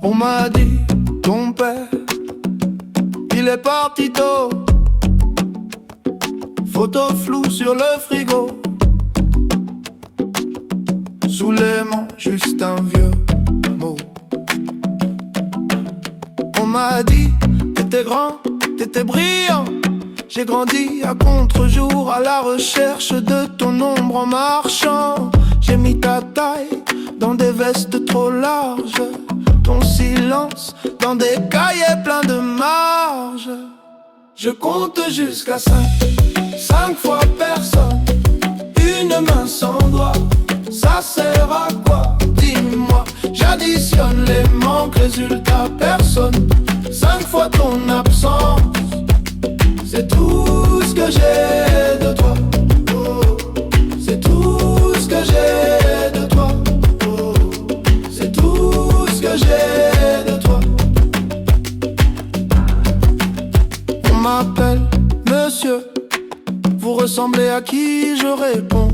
On m'a dit, ton père, il est parti tôt. Photo floue sur le frigo. Sous l'aimant, juste un vieux mot. On m'a dit, t'étais grand, t'étais brillant. J'ai grandi à contre-jour, à la recherche de ton ombre en marchant. J'ai mis ta taille dans des vestes trop larges, ton silence dans des cahiers pleins de marge. Je compte jusqu'à 5, 5 fois personne, une main sans doigt. Ça sert à quoi? Dis-moi. J'additionne les manques, résultat personne. 5 fois ton absence, c'est tout ce que j'ai de toi. Oh, c'est tout ce que j'ai de toi. Oh, c'est tout ce que j'ai de toi. On m'appelle monsieur, vous ressemblez à qui? Je réponds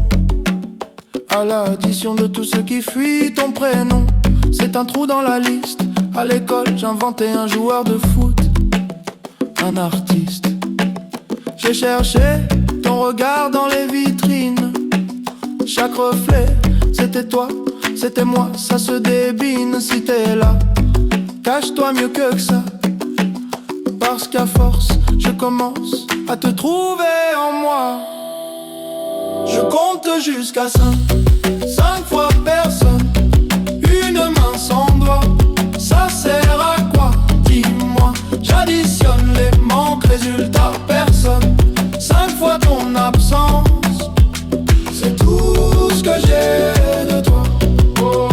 à l'addition de tout ce qui fuit ton prénom. C'est un trou dans la liste. À l'école, j'inventais un joueur de foot, un artiste. J'ai cherché ton regard dans les vitrines. Chaque reflet, c'était toi, c'était moi, ça se débine. Si t'es là, cache-toi mieux que ça, parce qu'à force, je commence à te trouver en moi. Je compte jusqu'à 5, 5 fois personne, une main sans doigt. Ça sert à quoi? Dis-moi. J'additionne les manques, résultat personne. 5 fois ton absence, c'est tout ce que j'ai de toi. Oh,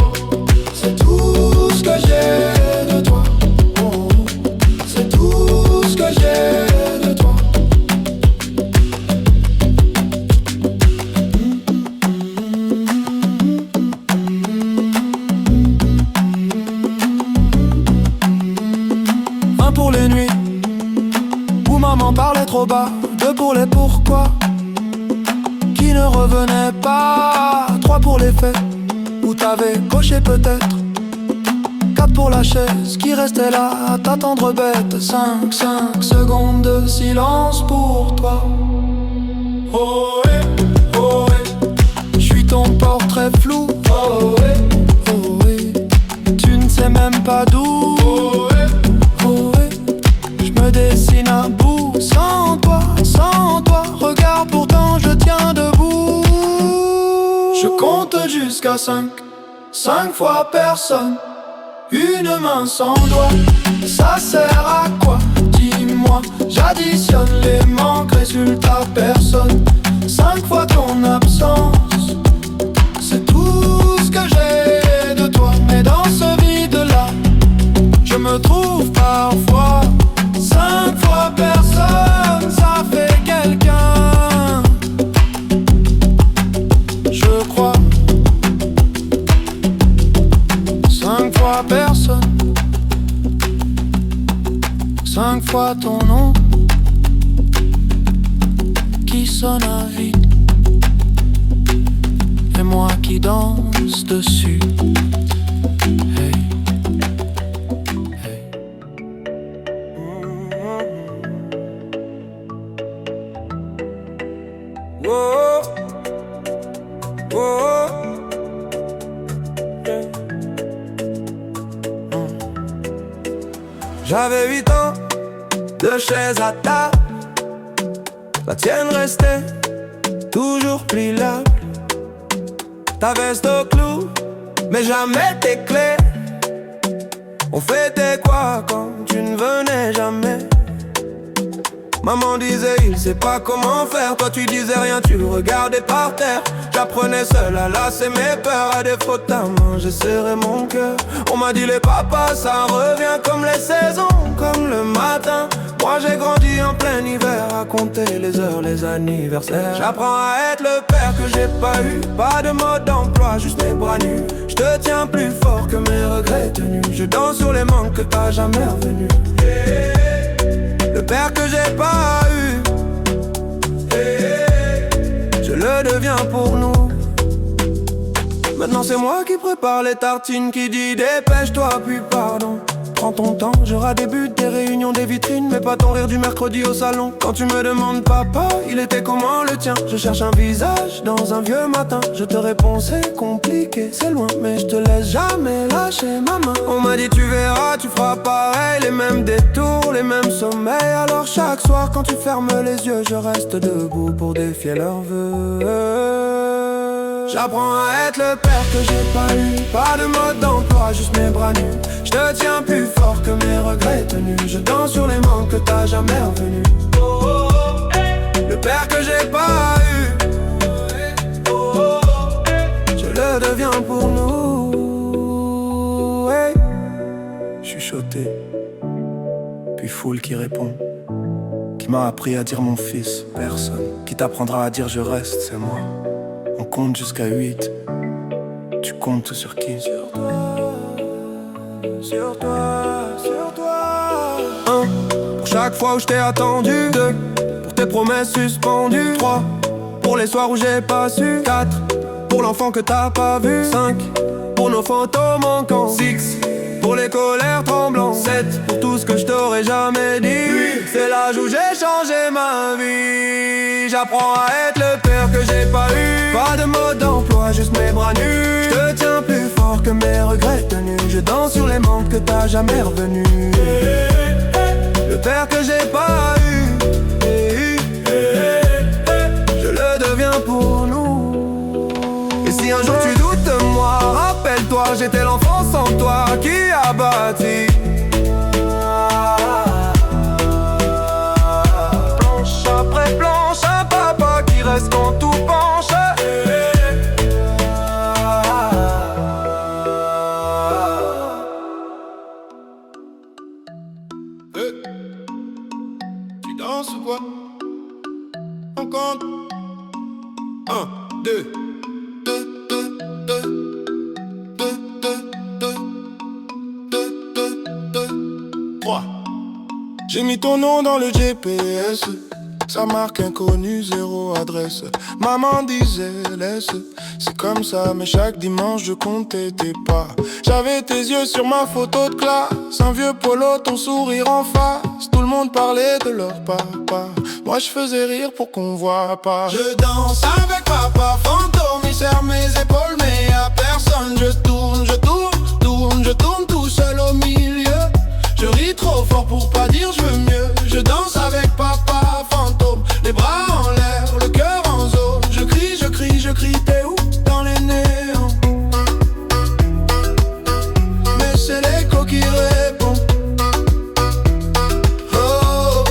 c'est tout ce que j'ai de toi. Oh, c'est tout ce que j'ai de toi. Un pour les nuits où maman parlait trop bas, 2 pour les pourquoi qui ne revenaient pas, 3 pour les faits où t'avais coché peut-être, 4 pour la chaise qui restait là à t'attendre bête, 5 secondes de silence pour toi. Oh ouais, j'suis ton portrait flou. Oh ouais, tu ne sais même pas d'où. Oh ouais, j'me dessine à bout. Sans toi, regarde pourtant je tiens debout. Je compte jusqu'à 5, 5 fois personne, une main sans doigt. Ça sert à quoi? Dis-moi. J'additionne les manques, résultat personne. 5 fois ton absence, c'est tout ce que j'ai de toi. Mais dans ce vide-là, je me trouve parfois. 5 fois personne, ça fait quelqu'un, je crois. 5 fois personne, 5 fois ton nom qui sonne à vide, et moi qui danse dessus. Hey. Oh, oh, yeah. J'avais 8 ans, 2 chaises à table. La tienne restait toujours pliable. Ta veste au clou, mais jamais tes clés. On fêtait quoi quand tu ne venais jamais? Maman disait il sait pas comment faire. Toi tu disais rien, tu le regardais par terre. J'apprenais seul à lasser mes peurs. À défaut de ta main, j'ai serré mon cœur. On m'a dit les papas, ça revient comme les saisons, comme le matin. Moi j'ai grandi en plein hiver, à compter les heures, les anniversaires. J'apprends à être le père que j'ai pas eu. Pas de mode d'emploi, juste mes bras nus. Je te tiens plus fort que mes regrets tenus. Je danse sur les manques que t'as jamais revenus. Le père que j'ai pas eu, je le deviens pour nous. Maintenant c'est moi qui prépare les tartines, qui dit dépêche-toi puis pardon. Prends ton temps, j'aurai des buts, des réunions, des vitrines, mais pas ton rire du mercredi au salon. Quand tu me demandes papa, il était comment le tien? Je cherche un visage dans un vieux matin. Je te réponds c'est compliqué, c'est loin, mais je te laisse jamais lâcher ma main. On m'a dit tu verras, tu feras pareil, les mêmes détours, les mêmes sommeils. Alors chaque soir quand tu fermes les yeux, je reste debout pour défier leurs vœux. J'apprends à être le père que j'ai pas eu. Pas de mode d'emploi, juste mes bras nus. Je te tiens plus fort que mes regrets tenus. Je danse sur les manques que t'as jamais revenus. Le père que j'ai pas eu, je le deviens pour nous. Chuchoté, puis foule qui répond. Qui m'a appris à dire mon fils, personne. Qui t'apprendra à dire je reste, c'est moi. On compte jusqu'à 8. Tu comptes sur qui? Sur toi, sur toi, sur toi. 1. Pour chaque fois où je t'ai attendu. 2. Pour tes promesses suspendues. 3. Pour les soirs où j'ai pas su. 4. Pour l'enfant que t'as pas vu. 5. Pour nos photos manquantes. 6. Pour les colères tremblantes. 7. Pour tout ce que je t'aurais jamais dit. 8. C'est l'âge où j'ai changé ma vie. J'apprends à être le père que j'ai pas eu. Pas de mode d'emploi, juste mes bras nus. Je te tiens plus fort que mes regrets tenus. Je danse sur les manques que t'as jamais revenus. Le père que j'ai pas eu, je le deviens pour nous. Et si un jour tu doutes de moi, rappelle-toi, j'étais l'enfant sans toi qui a bâti. Planche après planche, un papa qui reste quand tout penche. Tu danses ou quoi? On compte 1, 2, 2, 2, 2, 2, 2, 2, 2, 3. J'ai mis ton nom dans le GPS. Sa marque inconnue, zéro adresse. Maman disait laisse, c'est comme ça. Mais chaque dimanche je comptais tes pas. J'avais tes yeux sur ma photo de classe. Un vieux polo, ton sourire en face. Tout le monde parlait de leur papa. Moi je faisais rire pour qu'on voit pas. Je danse avec papa fantôme. Il serre mes épaules mais y'a personne. Je tourne, je tourne, tourne, je tourne tout seul au milieu. Je ris trop fort pour pas dire je veux mieux. Je danse avec papa fantôme, les bras en l'air, le cœur en zone. Je crie, je crie, je crie, t'es où? Dans les néons. Mais c'est l'écho qui répond. Oh,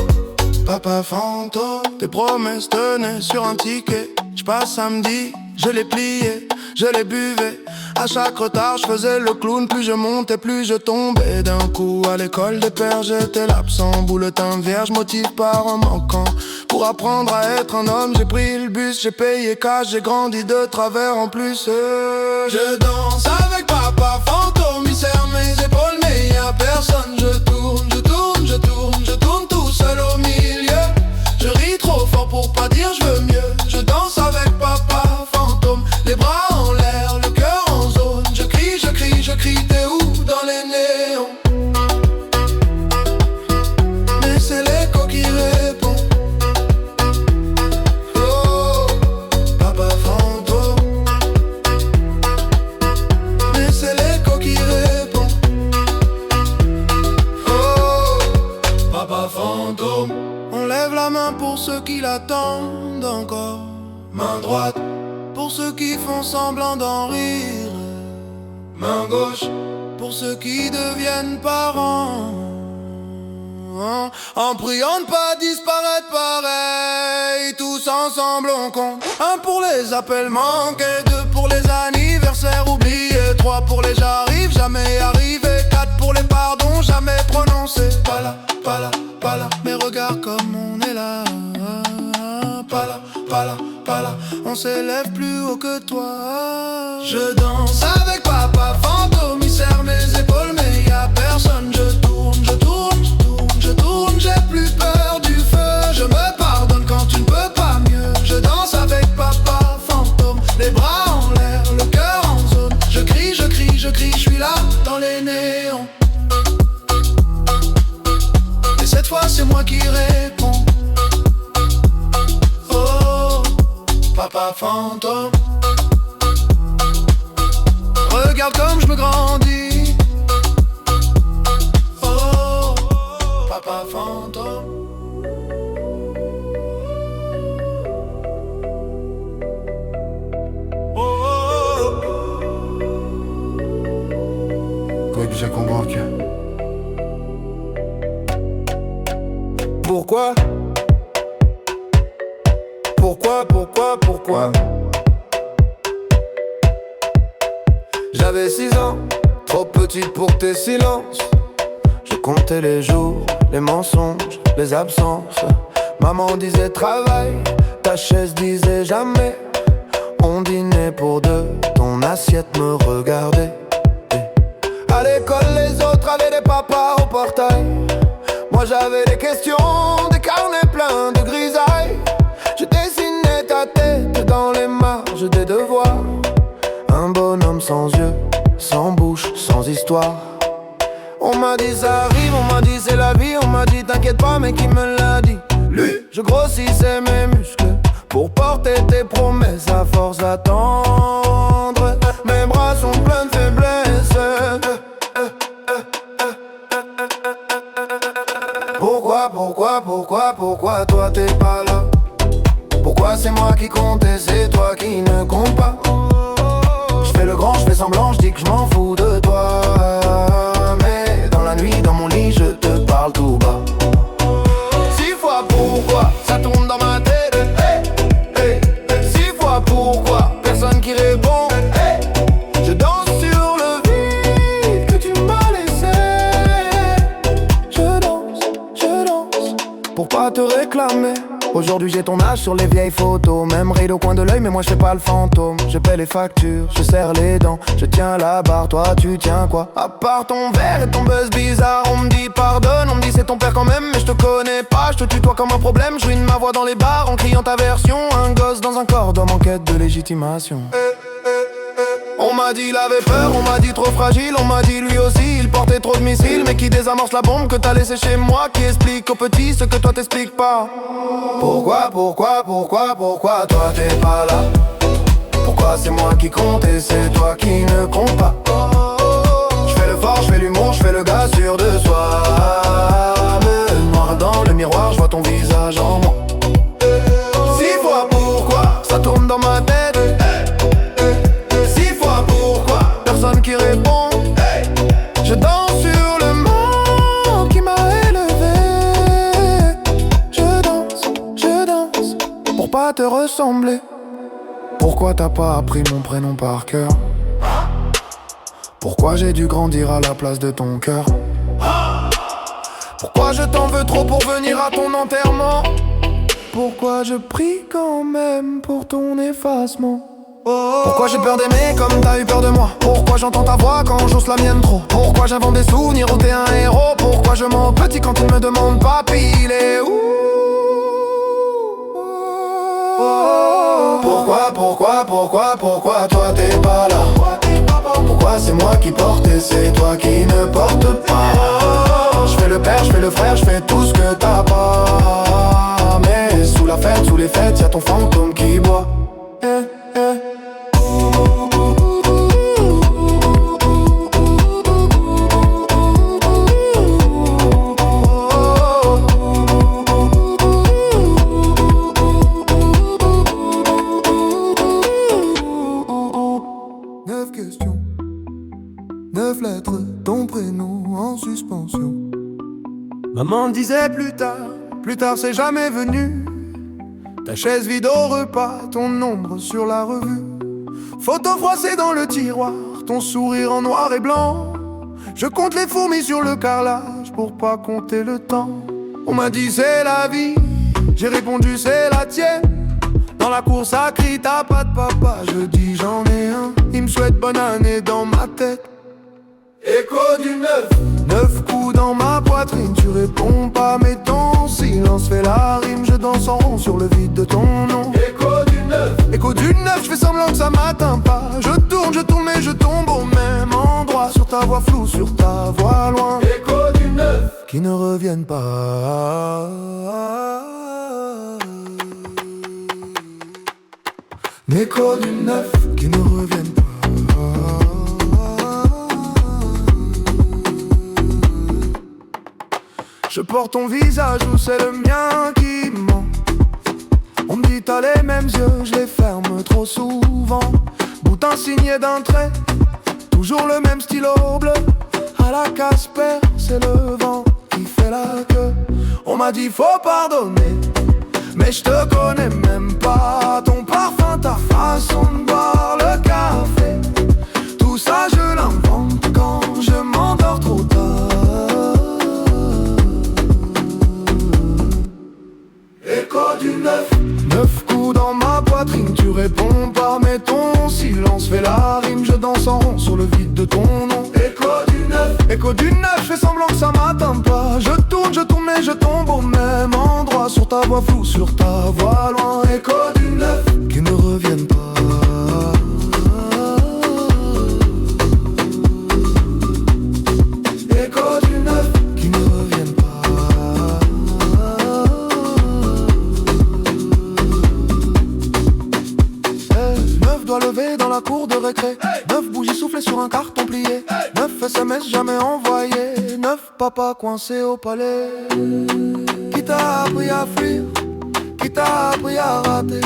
papa fantôme, tes promesses tenaient sur un ticket. J'passe samedi, je l'ai plié, je l'ai buvé. À chaque retard, je faisais le clown. Plus je montais, plus je tombais. D'un coup, à l'école des pères, j'étais l'absent. Bulletin vierge, motif par un manquant. Pour apprendre à être un homme, j'ai pris le bus. J'ai payé cash, j'ai grandi de travers en plus. Je danse avec papa fantôme. Il serre mes épaules, mais y'a personne. Je tourne, je tourne, je tourne, je tourne tout seul au milieu. Je ris trop fort pour pas dire je veux mieux. Je danse avec papa fantôme, les bras en l'air, le cœur en zone. Je crie, je crie, je crie, t'es où? Dans les néons. Mais c'est l'écho qui répond. Oh, papa fantôme. Mais c'est l'écho qui répond. Oh, papa fantôme. On lève la main pour ceux qui l'attendent encore. Main droite pour ceux qui font semblant d'en rire. Main gauche pour ceux qui deviennent parents. En priant de pas disparaître pareil, tous ensemble on compte. 1 pour les appels manqués, 2 pour les anniversaires oubliés, 3 pour les j'arrive, jamais arrivé, 4 pour les pardons jamais prononcés. Pas là, pas là, pas là, mais regarde comme on est là. Pas là, pas là, pas là, on s'élève plus haut que toi. Je danse avec papa fantôme, il serre mes épaules mais y a personne. Je tourne, je tourne, je tourne, je tourne, j'ai plus peur du feu. Je me pardonne quand tu ne peux pas mieux. Je danse avec papa fantôme, les bras en l'air, le cœur en zone. Je crie, je crie, je crie, je suis là dans les néons. Et cette fois c'est moi qui réponds. Papa fantôme, regarde comme je me grandis. Oh, papa fantôme. Oh, oh, oh. Quoi que j'ai compris. Pourquoi? Pourquoi? J'avais 6 ans, trop petite pour tes silences. Je comptais les jours, les mensonges, les absences. Maman disait travail, ta chaise disait jamais. On dînait pour 2, ton assiette me regardait. À l'école les autres avaient des papas au portail. Moi j'avais des questions, des carnets pleins de grisailles. Je dessinais ta tête dans les marges des devoirs. Un bonhomme sans yeux, sans bouche, sans histoire. On m'a dit ça arrive, on m'a dit c'est la vie. On m'a dit t'inquiète pas, mais qui me l'a dit? Lui. Je grossissais mes muscles pour porter tes promesses à force d'attendre. Mes bras sont pleins de faiblesse. Pourquoi toi t'es pas là? Pourquoi c'est moi qui compte et c'est toi qui ne compte pas? Je fais le grand, je fais semblant, je dis que je m'en fous de toi. Mais dans la nuit, dans mon lit, je te parle tout bas. 6 fois pourquoi, ça tourne dans ma tête. Hey, hey. 6 fois pourquoi, personne qui répond. Hey. Je danse sur le vide que tu m'as laissé. Je danse, pour pas te réclamer. Aujourd'hui j'ai ton âge sur les vieilles photos. Même ride au coin de l'œil mais moi je fais pas le fantôme. Je paie les factures, je serre les dents. Je tiens la barre, toi tu tiens quoi? À part ton verre et ton buzz bizarre. On me dit pardonne, on me dit c'est ton père quand même. Mais je te connais pas, je te tutoie comme un problème. Je ruine ma voix dans les bars en criant ta version. Un gosse dans un corps d'homme en quête de légitimation. On m'a dit il avait peur, on m'a dit trop fragile. On m'a dit lui aussi il portait trop de missiles. Mais qui désamorce la bombe que t'as laissé chez moi? Qui explique aux petits ce que toi t'expliques pas? Pourquoi toi t'es pas là? Pourquoi c'est moi qui compte et c'est toi qui ne compte pas? Je fais le fort, je fais l'humour, je fais le gars sûr de soi. Me noir dans le miroir, je vois ton visage en moi. 6 fois pourquoi, ça tourne dans ma tête. Personne qui répond. Je danse sur le monde qui m'a élevé. Je danse pour pas te ressembler. Pourquoi t'as pas appris mon prénom par cœur? Pourquoi j'ai dû grandir à la place de ton cœur? Pourquoi je t'en veux trop pour venir à ton enterrement? Pourquoi je prie quand même pour ton effacement? Pourquoi j'ai peur d'aimer comme t'as eu peur de moi? Pourquoi j'entends ta voix quand j'ose la mienne trop? Pourquoi j'invente des souvenirs où t'es un héros? Pourquoi je mens petit quand il me demande papy il est où? Pourquoi toi t'es pas là? Pourquoi c'est moi qui porte et c'est toi qui ne porte pas? Je fais le père, je fais le frère, je fais tout ce que t'as pas. Mais sous la fête, sous les fêtes, y'a ton fantôme qui boit. Maman disait plus tard c'est jamais venu. Ta chaise vide au repas, ton ombre sur la revue. Photo froissée dans le tiroir, ton sourire en noir et blanc. Je compte les fourmis sur le carrelage pour pas compter le temps. On m'a dit c'est la vie, j'ai répondu c'est la tienne. Dans la course à cri, t'as pas de papa, je dis j'en ai un. Il me souhaite bonne année dans ma tête. Écho du 9 coups dans ma poitrine, tu réponds pas mais ton silence fait la rime. Je danse en rond sur le vide de ton nom. Écho du 9, je fais semblant que ça m'atteint pas. Je tourne mais je tombe au même endroit. Sur ta voix floue, sur ta voix loin. Écho du 9 qui ne reviennent pas. Écho du 9 qui ne reviennent pas. Je porte ton visage ou c'est le mien qui ment. On me dit t'as les mêmes yeux, je les ferme trop souvent. Boutin signé d'un trait, toujours le même stylo bleu. À la Casper, c'est le vent qui fait la queue. On m'a dit faut pardonner, mais je te connais même pas. Ton parfum, ta façon de boire le café, tout ça je l'invente quand je m'endors trop tard. Écho du 9 coups dans ma poitrine, tu réponds pas mais ton silence fait la rime. Je danse en rond sur le vide de ton nom. Écho du 9, je fais semblant que ça m'atteint pas. Je tourne mais je tombe au même endroit. Sur ta voix floue, sur ta voix loin. Écho du 9 qui ne reviennent pas. Écho du 9 qui ne reviennent pas. 9 doigts levés dans la cour de récré. 9 bougies soufflées sur un carton plié. 9 SMS jamais envoyés. 9 papas coincés au palais. Qui t'a appris à fuir? Qui t'a appris à rater?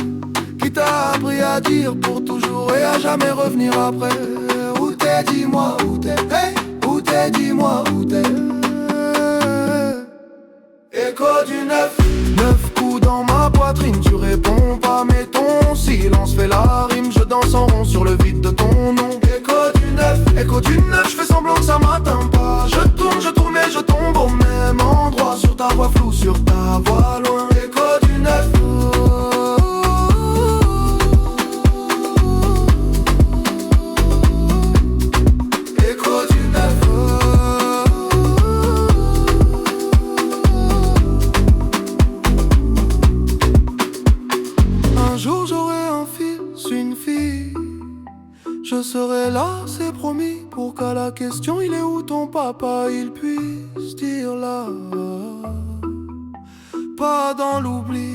Qui t'a appris à dire pour toujours et à jamais revenir après? Où t'es, dis-moi où t'es? Hey, où t'es, dis-moi où t'es? Écho du 9 coups dans ma poitrine, tu réponds pas mais ton silence fait la rime. Je danse en rond sur le vide de ton nom. Écho du 9, je fais semblant que ça m'atteint pas. Je tourne mais je tombe au même endroit. Sur ta voix floue, sur ta voix loin. Écho du 9. Écho du 9. Un jour j'aurai un fils, une fille. Je serai là, c'est promis, pour qu'à la question il est où ton papa, il puisse dire là, pas dans l'oubli.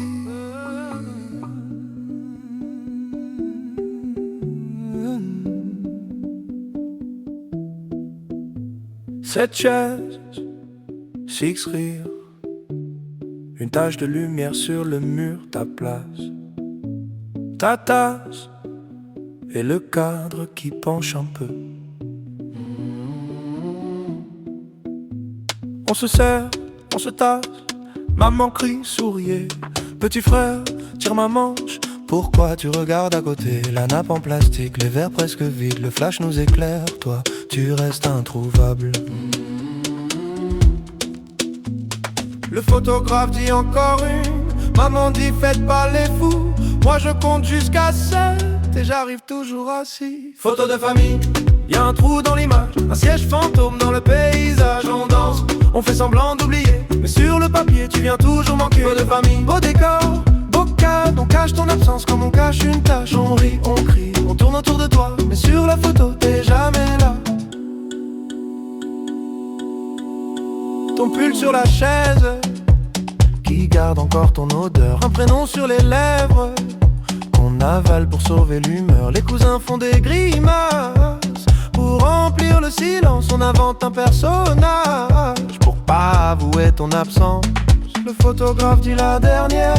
Cette chaise, six rires, une tache de lumière sur le mur, ta place, ta tasse et le cadre qui penche un peu. On se serre, on se tasse, maman crie, souriez. Petit frère, tire ma manche, pourquoi tu regardes à côté? La nappe en plastique, les verres presque vides, le flash nous éclaire, toi, tu restes introuvable. Le photographe dit encore une, maman dit faites pas les fous. Moi je compte jusqu'à 7 et j'arrive toujours assis. Photo de famille, y'a un trou dans l'image, un siège fantôme dans le paysage. On danse, on fait semblant d'oublier, mais sur le papier tu viens toujours manquer. Photo de famille, beau décor, beau cadre, on cache ton absence comme on cache une tache. On rit, on crie, on tourne autour de toi, mais sur la photo t'es jamais là. Ton pull sur la chaise, qui garde encore ton odeur, un prénom sur les lèvres qu'on avale pour sauver l'humeur. Les cousins font des grimaces, pour remplir le silence on invente un personnage, pour pas avouer ton absence. Le photographe dit la dernière,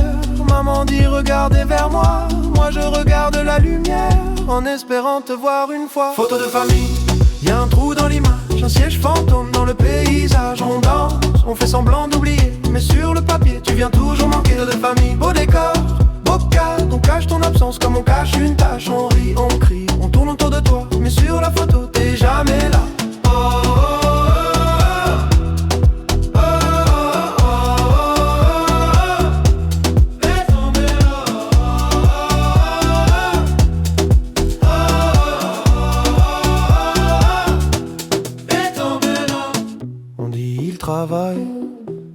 maman dit regardez vers moi. Moi je regarde la lumière, en espérant te voir une fois. Photo de famille, y'a un trou dans l'image, un siège fantôme dans le paysage. On danse, on fait semblant d'oublier, mais sur le papier tu viens toujours manquer de famille. Beau décor, beau cadre, on cache ton absence comme on cache une tâche. On rit, on crie, on tourne autour de toi, mais sur la photo t'es jamais là.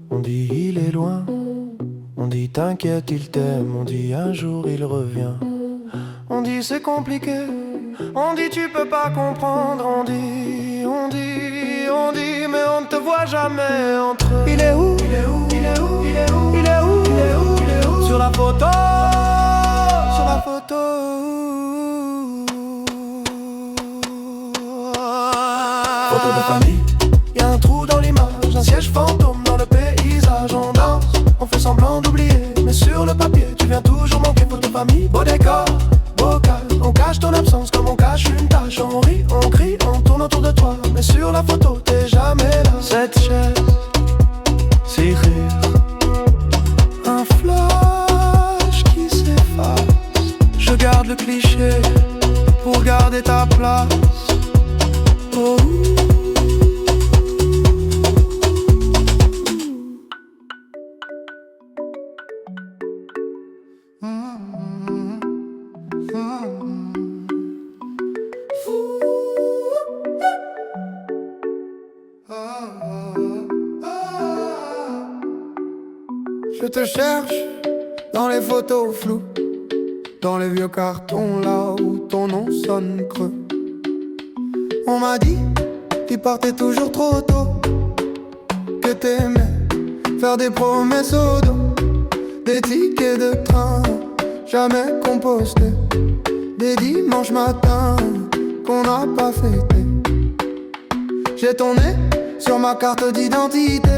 On dit il est loin, on dit t'inquiète il t'aime, on dit un jour il revient. On dit c'est compliqué, on dit tu peux pas comprendre, on dit, mais on ne te voit jamais entre eux. Il est où, il est où, il est où, il est où, il est où, il est où, il est où? Sur la photo, sur la photo. Photo de famille. Y'a un trou dans l'image, un siège fantôme dans le paysage. On danse, on fait semblant d'oublier, mais sur le papier tu viens toujours manquer. Photo de famille, beau décor, beau calme, on cache ton absence comme on cache une tâche. On rit, on crie, on tourne autour de toi, mais sur la photo t'es jamais là. Cette chaise, c'est rire, un flash qui s'efface. je garde le cliché pour garder ta place. Oh. Je te cherche dans les photos floues, dans les vieux cartons là où ton nom sonne creux. On m'a dit, tu partais toujours trop tôt, que t'aimais faire des promesses au dos, des tickets de train jamais compostés, des dimanches matins qu'on n'a pas fêté. J'ai ton nez sur ma carte d'identité,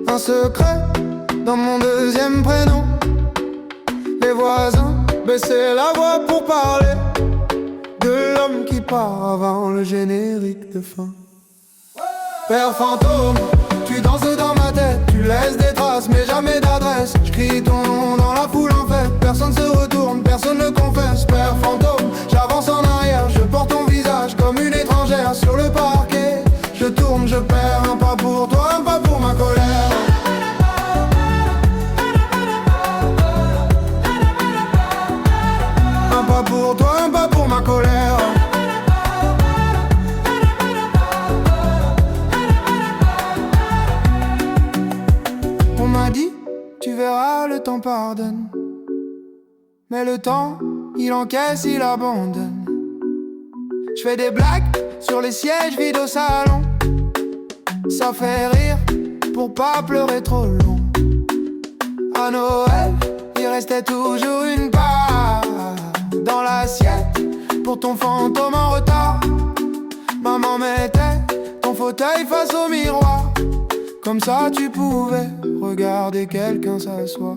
un secret dans mon deuxième prénom. Les voisins baissaient la voix pour parler de l'homme qui part avant le générique de fin. Père fantôme, tu danses dans ma tête, tu laisses des traces mais jamais d'adresse. J'crie ton nom dans la foule en fait, personne se retourne, personne ne confesse. Père fantôme, j'avance en arrière, je porte ton visage comme une étrangère sur le parquet. Je tourne, je perds, un pas pour toi, un pas pour ma colère. Un pas pour toi, un pas pour ma colère. On m'a dit, tu verras, le temps pardonne. Mais le temps, il encaisse, il abandonne. Je fais des blagues sur les sièges vides au salon. Ça fait rire pour pas pleurer trop long. À Noël, il restait toujours une part dans l'assiette pour ton fantôme en retard. Maman mettait ton fauteuil face au miroir, comme ça tu pouvais regarder quelqu'un s'asseoir.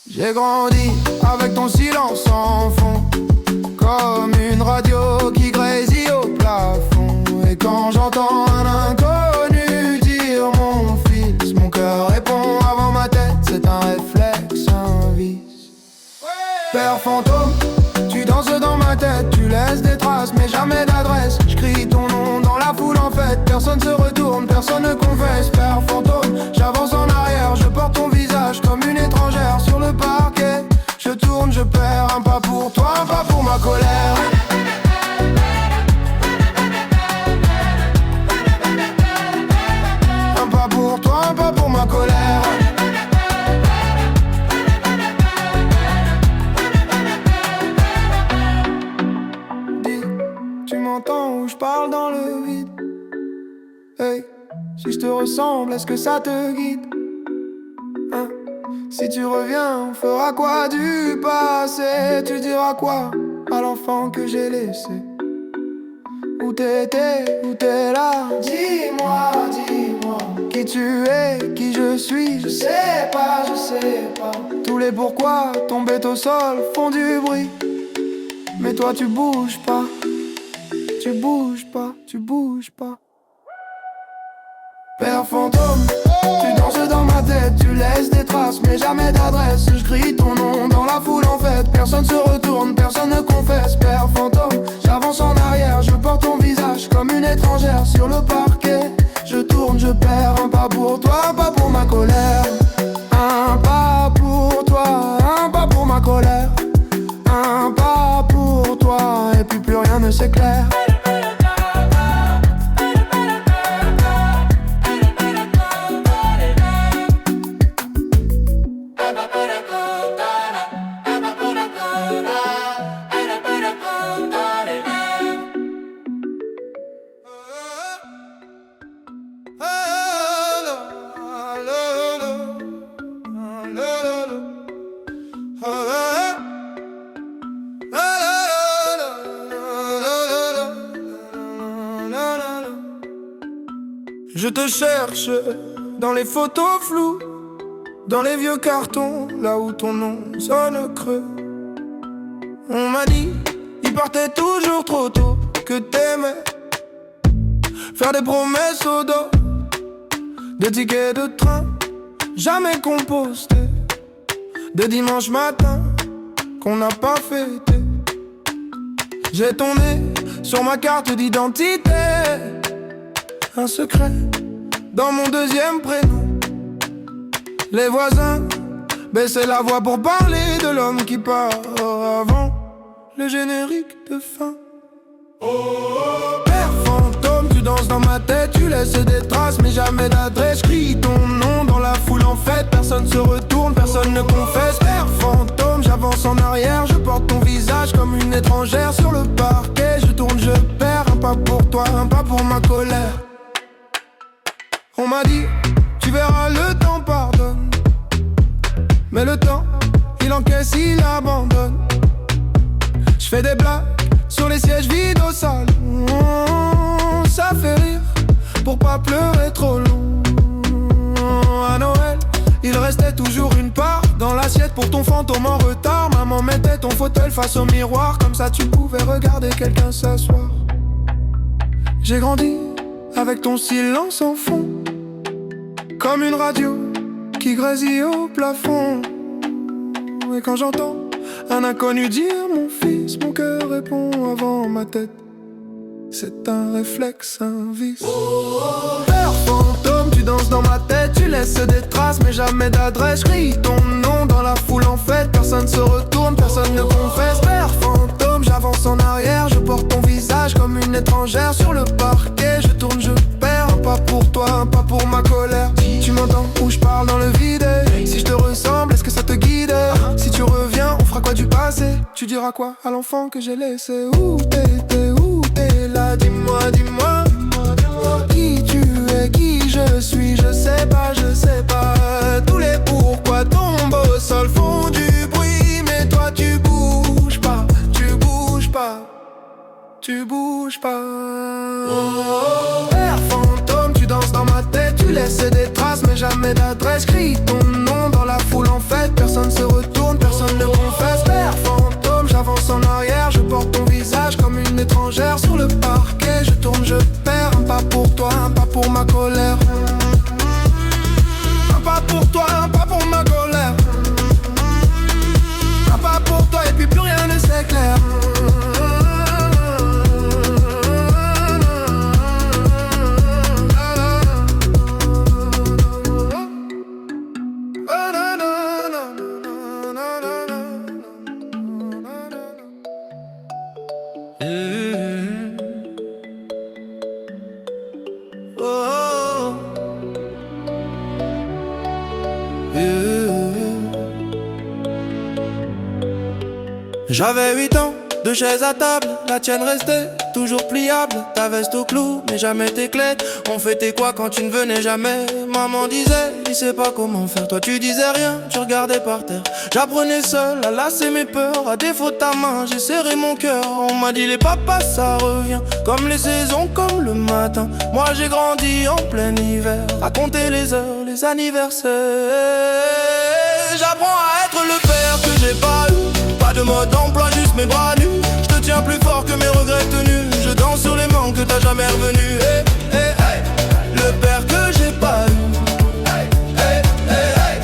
J'ai grandi avec ton silence en fond, comme une radio qui grésille au plafond. Et quand j'entends un inconnu dire mon fils, mon cœur répond avant ma tête, c'est un réflexe, un vice. Père fantôme, tu danses dans ma tête, tu laisses des traces mais jamais d'adresse. J'crie ton nom dans la foule en fait, personne se retourne, personne ne confesse. Père fantôme, j'avance en arrière, je porte ton visage comme une étrangère sur le parquet. Je tourne, je perds, un pas pour toi, un pas pour ma colère. Un pas pour toi, un pas pour ma colère. Dis, tu m'entends ou je parle dans le vide? Hey, si je te ressemble, est-ce que ça te guide? Hein? Si tu reviens, on fera quoi du passé? Tu diras quoi à l'enfant que j'ai laissé? Où t'étais, où t'es là? Dis-moi, dis-moi qui tu es, qui je suis. Je sais pas, je sais pas. Tous les pourquoi tombés au sol font du bruit, mais toi tu bouges pas. Tu tu bouges pas, tu bouges pas. Père fantôme, tu danses dans ma tête, tu laisses des traces mais jamais d'adresse. Je crie ton nom dans la foule en fait, personne se retourne, personne ne confesse. Père fantôme, j'avance en arrière, je porte ton visage comme une étrangère sur le parquet. Je tourne, je perds, un pas pour toi, un pas pour ma colère. Un pas pour toi, un pas pour ma colère. Un pas pour toi, et puis plus rien ne s'éclaire. Je te cherche dans les photos floues, dans les vieux cartons, là où ton nom sonne creux. On m'a dit, il partait toujours trop tôt, que t'aimais faire des promesses au dos, des tickets de train jamais compostés, des dimanches matins qu'on n'a pas fêté. J'ai ton nez sur ma carte d'identité, un secret dans mon deuxième prénom. Les voisins baissaient la voix pour parler de l'homme qui part avant le générique de fin. Père fantôme, tu danses dans ma tête, tu laisses des traces mais jamais d'adresse. Crie ton nom dans la foule en fête, personne se retourne, personne ne confesse. Père fantôme, j'avance en arrière, je porte ton visage comme une étrangère sur le parquet. Je tourne, je perds, un pas pour toi, un pas pour ma colère. On m'a dit, tu verras, le temps pardonne. Mais le temps, il encaisse, il abandonne. Je fais des blagues sur les sièges vides au salon. Ça fait rire pour pas pleurer trop long. À Noël, il restait toujours une part dans l'assiette pour ton fantôme en retard. Maman mettait ton fauteuil face au miroir, comme ça tu pouvais regarder quelqu'un s'asseoir. J'ai grandi avec ton silence en fond, comme une radio qui grésille au plafond. Et quand j'entends un inconnu dire mon fils, mon cœur répond avant ma tête. C'est un réflexe, un vice. Père fantôme, tu danses dans ma tête, tu laisses des traces mais jamais d'adresse. Crie ton nom dans la foule en fête, personne se retourne, personne ne confesse. Père fantôme, j'avance en arrière, je porte ton visage comme une étrangère sur le parquet. Je tourne, je perds, un pas pour toi, un pas pour ma colère. Tu m'entends où je parle dans le vide? Si je te ressemble, est-ce que ça te guide? Si tu reviens, on fera quoi du passé? Tu diras quoi à l'enfant que j'ai laissé? Où t'étais, où t'es là? Dis-moi, dis-moi, qui tu es, qui je suis? Je sais pas, je sais pas. Tous les pourquoi tombent au sol font du bruit, mais toi tu bouges pas, tu bouges pas, tu bouges pas. Père fantôme, tu danses dans ma tête, tu laisses des traces mais jamais d'adresse. Crie ton nom dans la foule en fête, personne se retourne, personne ne confesse. Père fantôme, j'avance en arrière, je porte ton visage comme une étrangère sur le parquet. Je tourne, je perds, un pas pour toi, un pas pour ma colère. Un pas pour toi, un pas pour ma colère. Un pas pour toi et puis plus rien ne s'éclaire. J'avais 8 ans, 2 chaises à table, la tienne restait toujours pliable. Ta veste au clou, mais jamais tes clés. On fêtait quoi quand tu ne venais jamais? Maman disait, il sait pas comment faire. Toi tu disais rien, tu regardais par terre. J'apprenais seul à lasser mes peurs. À défaut de ta main, j'ai serré mon cœur. On m'a dit les papas ça revient, comme les saisons, comme le matin. Moi j'ai grandi en plein hiver, à compter les heures, les anniversaires. J'apprends à être le père que j'ai pas eu. Pas de mode d'emploi, juste mes bras nus. Je te tiens plus fort que mes regrets tenus. Je danse sur les que t'as jamais revenu. Hey, hey, hey. Le père que j'ai pas eu, hey, hey, hey, hey.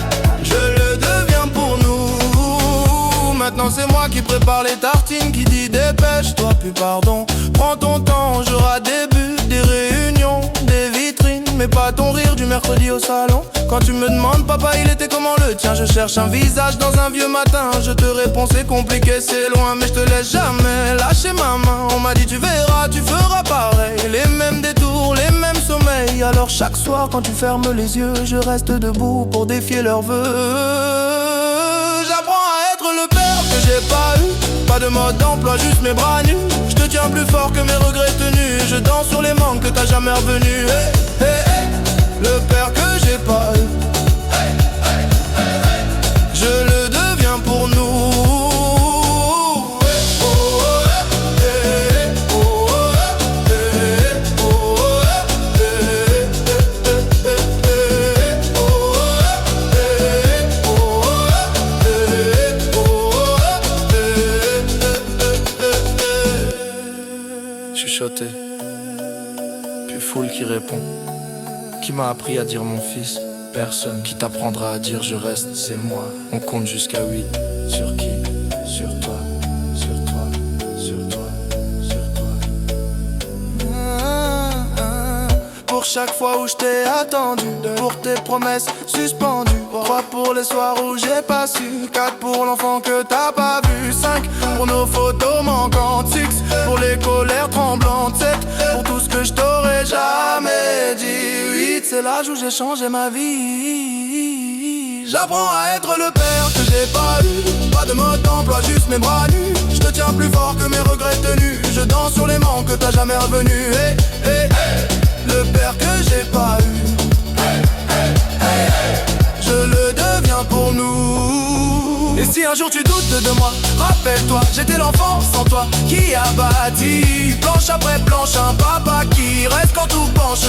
Je le deviens pour nous. Maintenant c'est moi qui prépare les tartines, qui dit dépêche-toi, puis pardon. Prends ton temps, j'aurai des buts, des réunions, des vitrines, mais pas ton rire du mercredi au salon. Quand tu me demandes papa il était comment le tien, je cherche un visage dans un vieux matin. Je te réponds c'est compliqué, c'est loin, mais je te laisse jamais lâcher ma main. On m'a dit tu verras, tu feras pareil, les mêmes détours, les mêmes sommeils. Alors chaque soir quand tu fermes les yeux, je reste debout pour défier leurs vœux. J'apprends à être le père que j'ai pas eu, pas de mode d'emploi, juste mes bras nus. Je te tiens plus fort que mes regrets tenus. Je danse sur les manques que t'as jamais revenu. Hey, hey, hey. Le père que j'ai pas eu, hey, hey, hey, hey. Je le deviens pour nous. Chuchoté, puis foule qui répond. Qui m'a appris à dire mon fils? Personne. Qui t'apprendra à dire je reste? C'est moi. On compte jusqu'à 8. Sur qui? Sur toi. Sur toi. Sur toi. Sur toi. Pour chaque fois où je t'ai attendu, pour tes promesses suspendues, 3 pour les soirs où j'ai pas su, 4 pour l'enfant que t'as pas vu, 5 pour nos photos manquantes, 6 pour les colères tremblantes, 7 pour tout ce que je t'aurais jamais dit, 8 c'est l'âge où j'ai changé ma vie. J'apprends à être le père que j'ai pas eu, pas de mode d'emploi, juste mes bras nus. Je te tiens plus fort que mes regrets tenus. Je danse sur les manques que t'as jamais revenu. Hey, hey, hey. Le père que j'ai pas eu, hey, hey, hey, hey. Je le deviens pour nous. Et si un jour tu doutes de moi, rappelle-toi, j'étais l'enfant sans toi qui a bâti planche après planche un papa qui reste quand tout penche.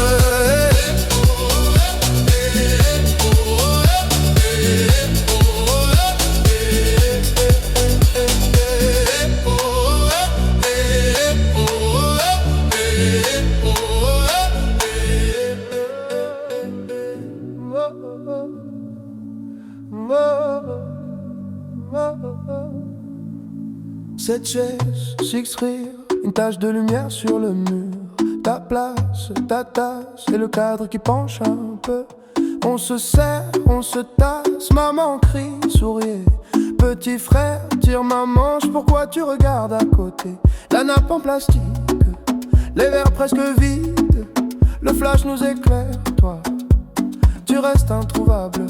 Cette chaise, 6 rires, une tache de lumière sur le mur. Ta place, ta tasse et le cadre qui penche un peu. On se serre, on se tasse, maman crie, souriez. Petit frère tire ma manche, pourquoi tu regardes à côté? La nappe en plastique, les verres presque vides. Le flash nous éclaire, toi, tu restes introuvable.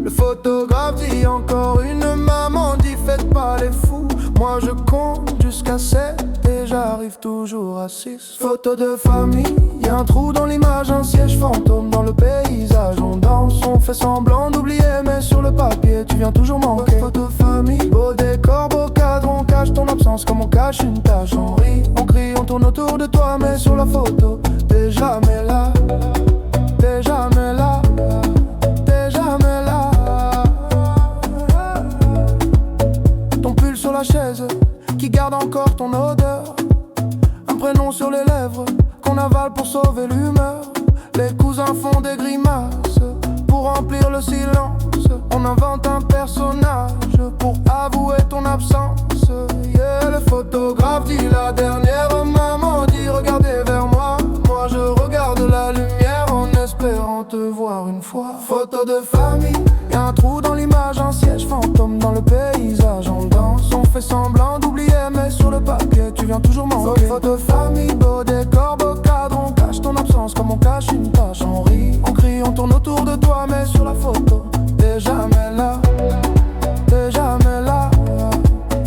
Le photographe dit encore une maman dit faites pas les fous. Moi je compte jusqu'à 7 et j'arrive toujours à 6. Photo de famille, y'a un trou dans l'image, un siège fantôme dans le paysage. On danse, on fait semblant d'oublier, mais sur le papier tu viens toujours manquer. Photo famille, beau décor, beau cadre, on cache ton absence comme on cache une tache. On rit, on crie, on tourne autour de toi, mais sur la photo t'es jamais là. T'es jamais là. T'es jamais là. Ton pull sur la chaise qui garde encore ton odeur. Un prénom sur les lèvres qu'on avale pour sauver l'humeur. Les cousins font des grimaces pour remplir le silence. On invente un personnage pour avouer ton absence. Yeah, le photographe dit la dernière maman dit regardez vers moi. Moi je regarde la lumière en espérant te voir une fois. Photo de famille, y'a un trou dans l'image, un siège fantôme dans le paysage. On danse, on fait semblant d'oublier, mais sur le papier tu viens toujours manquer. Photo de famille, beau décor, beau cadre, on cache ton absence comme on cache une tache. On rit, on crie, on tourne autour de toi, mais sur la photo t'es jamais là. T'es jamais là.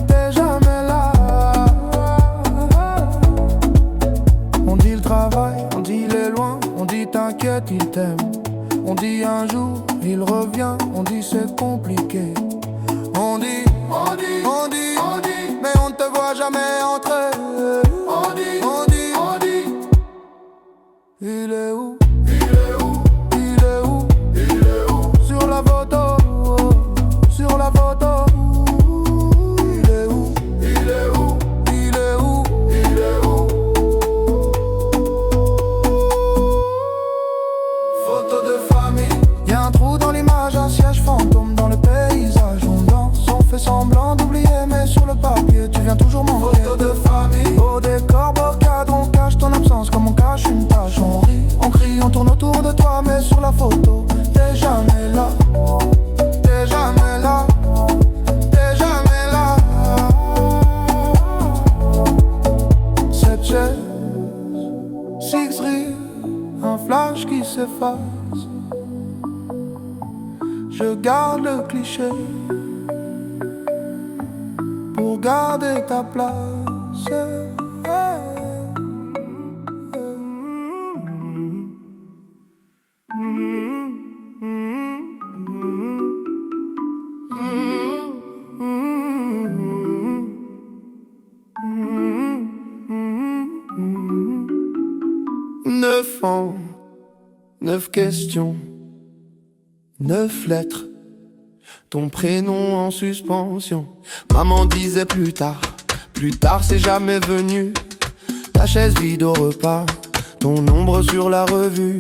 T'es jamais là. On dit le travail, on dit il est loin, on dit t'inquiète il t'aime. On dit un jour il revient, on dit c'est compliqué. On dit, mais on ne te voit jamais entrer. On dit, il est où? Sur la photo, sur la photo. Il est où? s'efface. Je garde le cliché pour garder ta place. Neuf ans, 9 questions, 9 lettres, ton prénom en suspension. Maman disait plus tard c'est jamais venu. Ta chaise vide au repas, ton ombre sur la revue.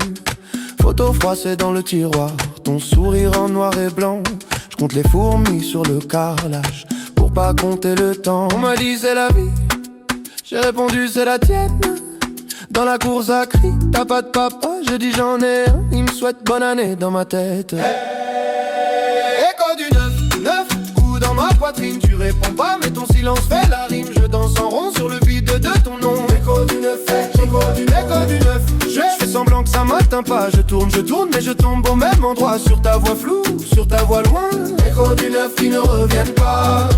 Photo froissée dans le tiroir, ton sourire en noir et blanc. Je compte les fourmis sur le carrelage pour pas compter le temps. On m'a dit c'est la vie, j'ai répondu c'est la tienne. Dans la course à cri, t'as pas de papa, je dis j'en ai un. Il me souhaite bonne année dans ma tête. Écho du 9 coups dans ma poitrine. Tu réponds pas mais ton silence fait la rime. Je danse en rond sur le vide de ton nom. Écho du 9, écho du 9. Je fais semblant que ça m'atteint pas. Je tourne mais je tombe au même endroit. Sur ta voix floue, sur ta voix loin. Écho du 9 qui ne reviennent pas.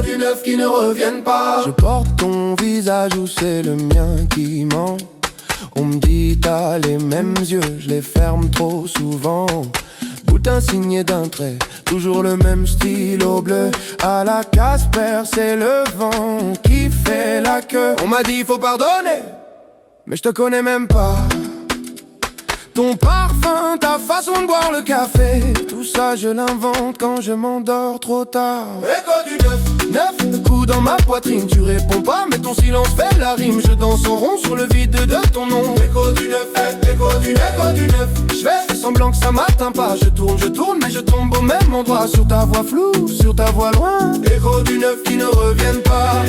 Du 9 qui ne reviennent pas. Je porte ton visage ou c'est le mien qui ment. On me dit t'as les mêmes yeux, je les ferme trop souvent. Boutin signé d'un trait, toujours le même stylo bleu. À la Casper, c'est le vent qui fait la queue. On m'a dit faut pardonner, mais je te connais même pas. Ton parfum, ta façon de boire le café, tout ça je l'invente quand je m'endors trop tard. Écho du 9 coups dans ma poitrine. Tu réponds pas mais ton silence fait la rime. Je danse en rond sur le vide de ton nom. Écho du 9, écho du 9. Je fais semblant que ça m'atteint pas. Je tourne mais je tombe au même endroit. Sur ta voix floue, sur ta voix loin. Écho du 9 qui ne reviennent pas.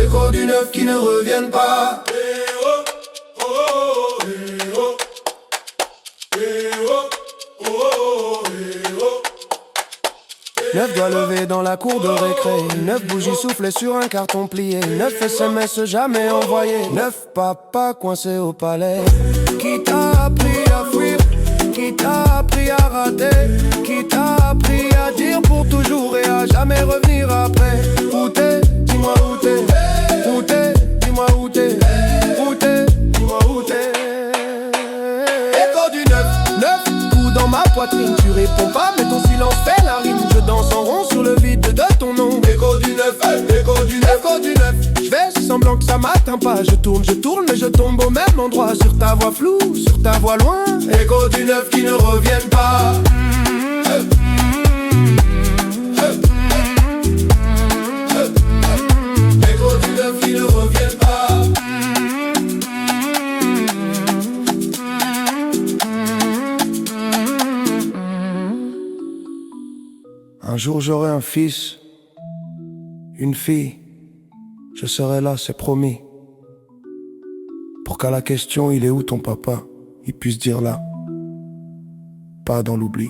Écho du 9 qui ne reviennent pas. 9 doigts levés dans la cour de récré. 9 bougies soufflées sur un carton plié. 9 SMS jamais envoyés. 9 papas coincés au palais. Qui t'a appris à fuir? Qui t'a appris à rater? Qui t'a appris à dire pour toujours et à jamais revenir après? Où t'es? Dis-moi où t'es. Où t'es? Dis-moi où t'es. Où t'es? Dis-moi où t'es. Écho du 9 coups dans ma poitrine. Tu réponds pas mais ton silence fait la rime. Je danse en rond sur le vide de ton nom. Écho du 9, écho du 9, écho du 9. Je fais semblant que ça m'atteint pas. Je tourne mais je tombe au même endroit. Sur ta voix floue, sur ta voix loin. Écho du 9 qui ne reviennent pas. Écho du 9 qui ne reviennent pas. Un jour j'aurai un fils, une fille, je serai là, c'est promis. Pour qu'à la question il est où ton papa, il puisse dire là, pas dans l'oubli.